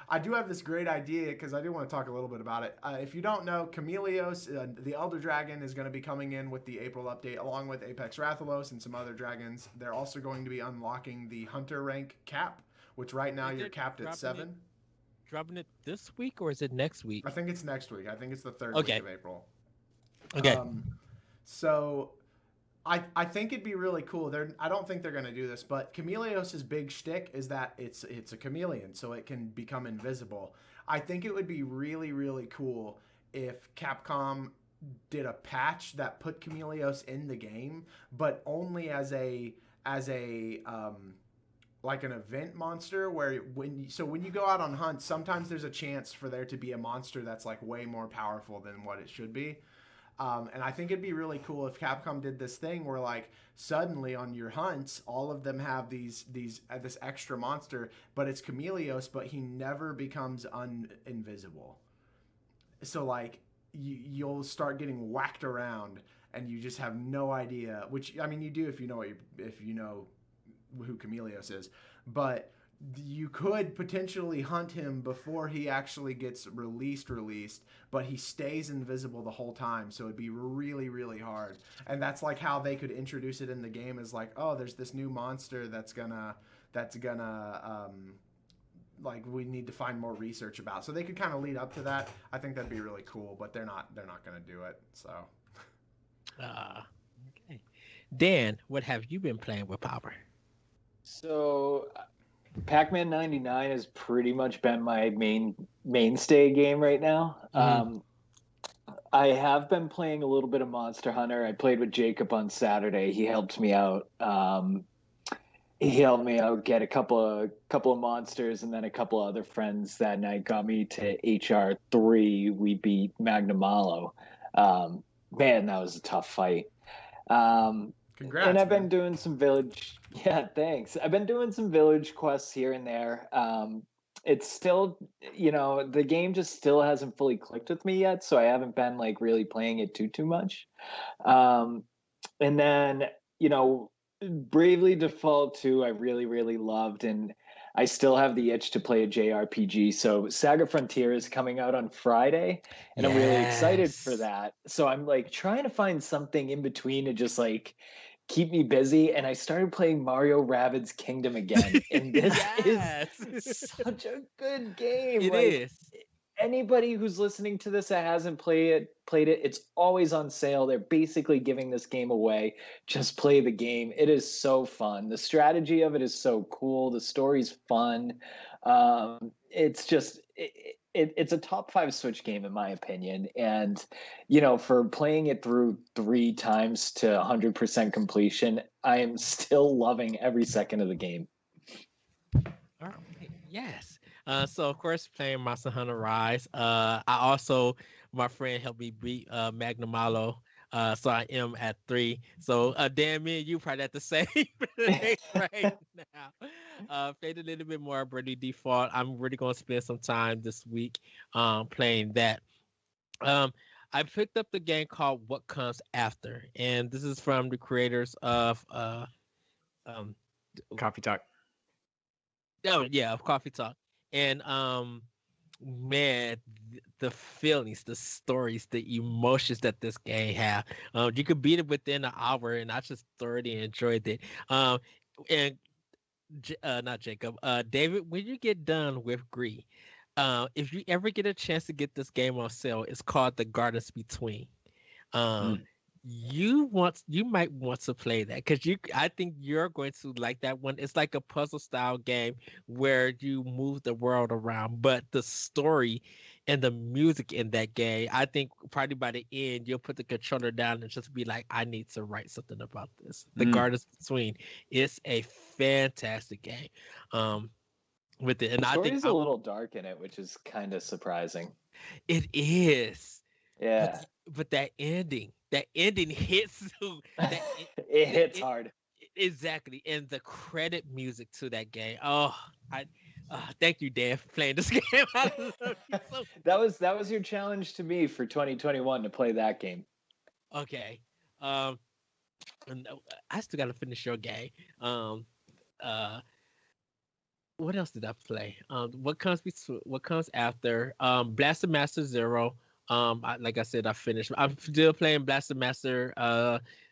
I do have this great idea because I do want to talk a little bit about it. If you don't know, Chameleos, the Elder Dragon, is going to be coming in with the April update, along with Apex Rathalos and some other dragons. They're also going to be unlocking the Hunter rank cap, which right now you're capped at 7. Dropping it this week or is it next week? I think it's next week. I think it's the third week of April. Okay. So I think it'd be really cool. I don't think they're going to do this, but Chameleos' big shtick is that it's a chameleon, so it can become invisible. I think it would be really, really cool if Capcom did a patch that put Chameleos in the game, but only as a like an event monster where when you go out on hunts, sometimes there's a chance for there to be a monster that's like way more powerful than what it should be. And I think it'd be really cool if Capcom did this thing where like suddenly on your hunts, all of them have this extra monster, but it's Chameleos, but he never becomes invisible. So like you'll start getting whacked around and you just have no idea, which I mean you do if you know who Chameleos is, but you could potentially hunt him before he actually gets released, but he stays invisible the whole time, so it'd be really, really hard. And that's like how they could introduce it in the game, is like, oh, there's this new monster that's gonna like we need to find more research about. So they could kind of lead up to that. I think that'd be really cool, but they're not gonna do it. So okay. Dan, what have you been playing with Power? So Pac-Man 99 has pretty much been my mainstay game right now. I have been playing a little bit of Monster Hunter. I played with Jacob on Saturday. He helped me out. Get a couple of monsters, and then a couple of other friends that night got me to HR3. We beat Magnamalo. Man, that was a tough fight. Congrats, and I've been man. doing some village. Yeah, thanks. I've been doing some village quests here and there. It's still, the game just still hasn't fully clicked with me yet, so I haven't been like really playing it too much. And then, Bravely Default 2, I really, really loved, and I still have the itch to play a JRPG. So Saga Frontier is coming out on Friday, and I'm really excited for Yes. that. So I'm like trying to find something in between to just like keep me busy. And I started playing Mario Rabbids Kingdom again, and this is Yes. such a good game. It Like is. anybody who's listening to this that hasn't played it, it's always on sale. They're basically giving this game away. Just play the game. It is so fun. The strategy of it is so cool. The story's fun. It's just it's a top 5 Switch game in my opinion. And for playing it through 3 times to 100% completion, I am still loving every second of the game. All right. Yes. So of course playing Monster Hunter Rise. I also my friend helped me beat Magnum Malo. So I am at 3. So Dan, me and you probably at the same place right now. Played a little bit more Birdie Default. I'm really gonna spend some time this week playing that. Um I picked up the game called What Comes After, and this is from the creators of um Coffee Talk. oh yeah, of Coffee Talk. And man, the feelings, the stories, the emotions that this game have. You could beat it within an hour, and I just thoroughly enjoyed it. And not Jacob, David, when you get done with Gree, if you ever get a chance to get this game on sale, it's called The Gardens Between. Um, Mm. you might want to play that because I think you're going to like that one. It's like a puzzle style game where you move the world around, but the story and the music in that game, I think probably by the end you'll put the controller down and just be like, I need to write something about this. The Mm. Gardens Between is a fantastic game. Um, with it, and The I think story's a little dark in it, which is kind of surprising. it is. But Yeah. that ending hits you. That It it, hits it hard. exactly, and the credit music to that game. Oh, I thank you, Dan, for playing this game. I love you so. That was your challenge to me for 2021 to play that game. Okay, um, and, I still gotta finish your game. Um, uh, what else did I play? What comes after? Blaster Master Zero. Like I said, I finished. I'm still playing Blaster Master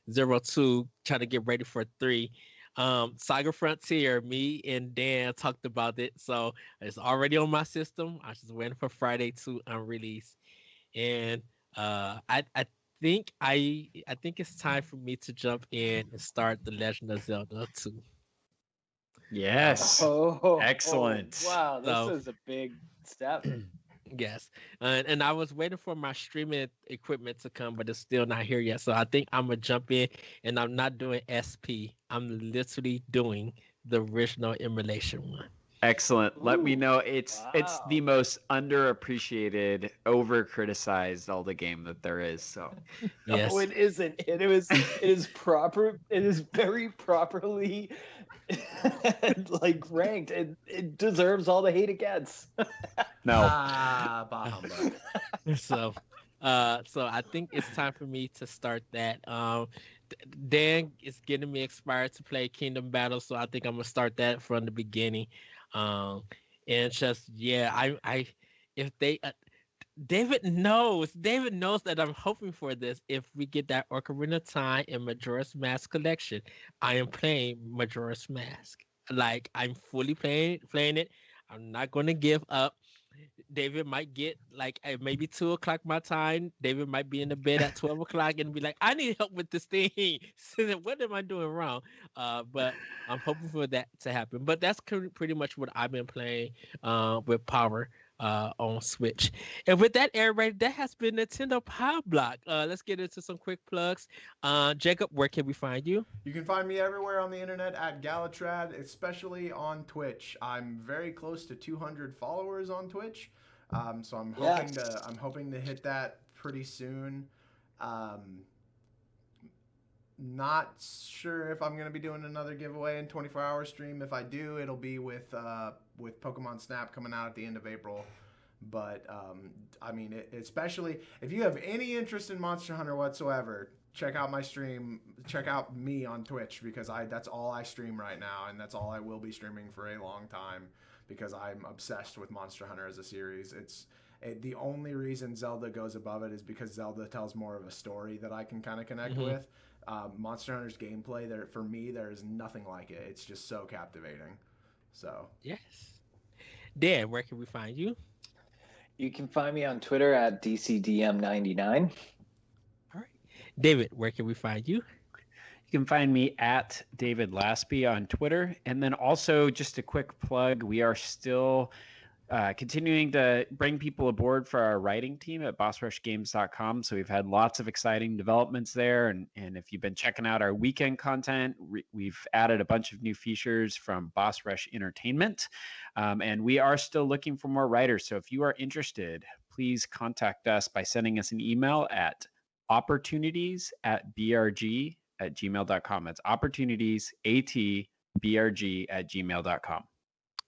02, trying to get ready for 3. Saga Frontier, me and Dan talked about it, so it's already on my system. I just waiting for Friday to unrelease. And I think I think it's time for me to jump in and start The Legend of Zelda 2. Yes. Oh, Excellent. wow, this So is a big step. yes, and I was waiting for my streaming equipment to come, but it's still not here yet. So I think I'm gonna jump in, and I'm not doing SP. I'm literally doing the original emulation one. Excellent. Let me Ooh, know. It's the wow. most underappreciated, over criticized Zelda game that there is. So No, Yes, it isn't. It is very properly like ranked. It deserves all the hate it gets. no. Bah humbug. so so I think it's time for me to start that. Dan is getting me expired to play Kingdom Battle, so I think I'm gonna start that from the beginning. Um, and just yeah, I if they David knows that I'm hoping for this. If we get that Ocarina of Time and Majora's Mask collection, I am playing Majora's Mask. Like I'm fully playing it. I'm not gonna give up. David might get like at maybe 2 o'clock my time. David might be in the bed at 12 o'clock and be like, "I need help with this thing. What am I doing wrong?" But I'm hoping for that to happen. But that's pretty much what I've been playing with Power on Switch. And with that, everybody, that has been Nintendo Pow Block. Let's get into some quick plugs. Jacob, where can we find you? You can find me everywhere on the internet at Galatrad, especially on Twitch. I'm very close to 200 followers on Twitch, so Yes. I'm hoping to hit that pretty soon. Um, Not sure if I'm gonna be doing another giveaway in 24-hour stream. If I do, it'll be with Pokemon Snap coming out at the end of April. But I mean, especially if you have any interest in Monster Hunter whatsoever, check out my stream. Check out me on Twitch because that's all I stream right now, and that's all I will be streaming for a long time because I'm obsessed with Monster Hunter as a series. The only reason Zelda goes above it is because Zelda tells more of a story that I can kind of connect with. Monster Hunter's gameplay, for me, there is nothing like it. It's just so captivating. So yes. Dan, where can we find you? You can find me on Twitter at DCDM99. All right. David, where can we find you? You can find me at David Laspy on Twitter. And then also just a quick plug, we are still continuing to bring people aboard for our writing team at bossrushgames.com. So we've had lots of exciting developments there. And if you've been checking out our weekend content, we've added a bunch of new features from Boss Rush Entertainment. And we are still looking for more writers. So if you are interested, please contact us by sending us an email at opportunities@brg@gmail.com. That's opportunities@brg@gmail.com.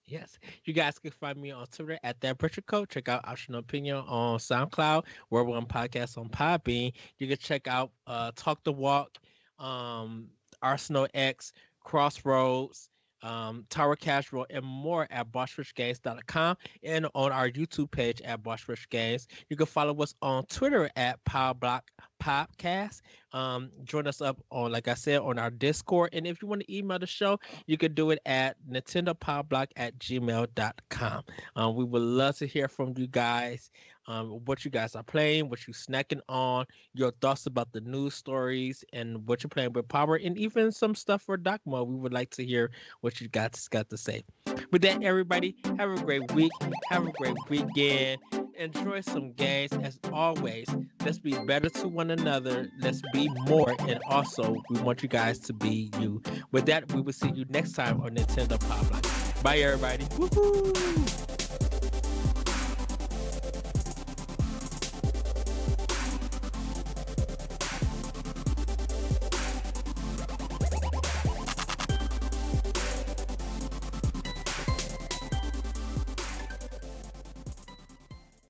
Yes. You guys can find me on Twitter at that Butcher Code. Check out Optional Opinion on SoundCloud, World One Podcast on Podbean. You can check out Talk the Walk, Arsenal X, Crossroads, Tower Casual, and more at bossrushgames.com and on our YouTube page at Boss Rush Games. You can follow us on Twitter at Pow Block Podcast. Join us up on, like I said, on our Discord. And if you want to email the show, you can do it at Nintendo Pow Block at gmail.com. We would love to hear from you guys. What you guys are playing, what you snacking on, your thoughts about the news stories, and what you're playing with Power, and even some stuff for Doc Mode. We would like to hear what you guys got to say. With that, everybody, have a great week. Have a great weekend. Enjoy some games. As always, let's be better to one another. Let's be more. And also, we want you guys to be you. With that, we will see you next time on Nintendo Pow Block. Bye, everybody. Woohoo!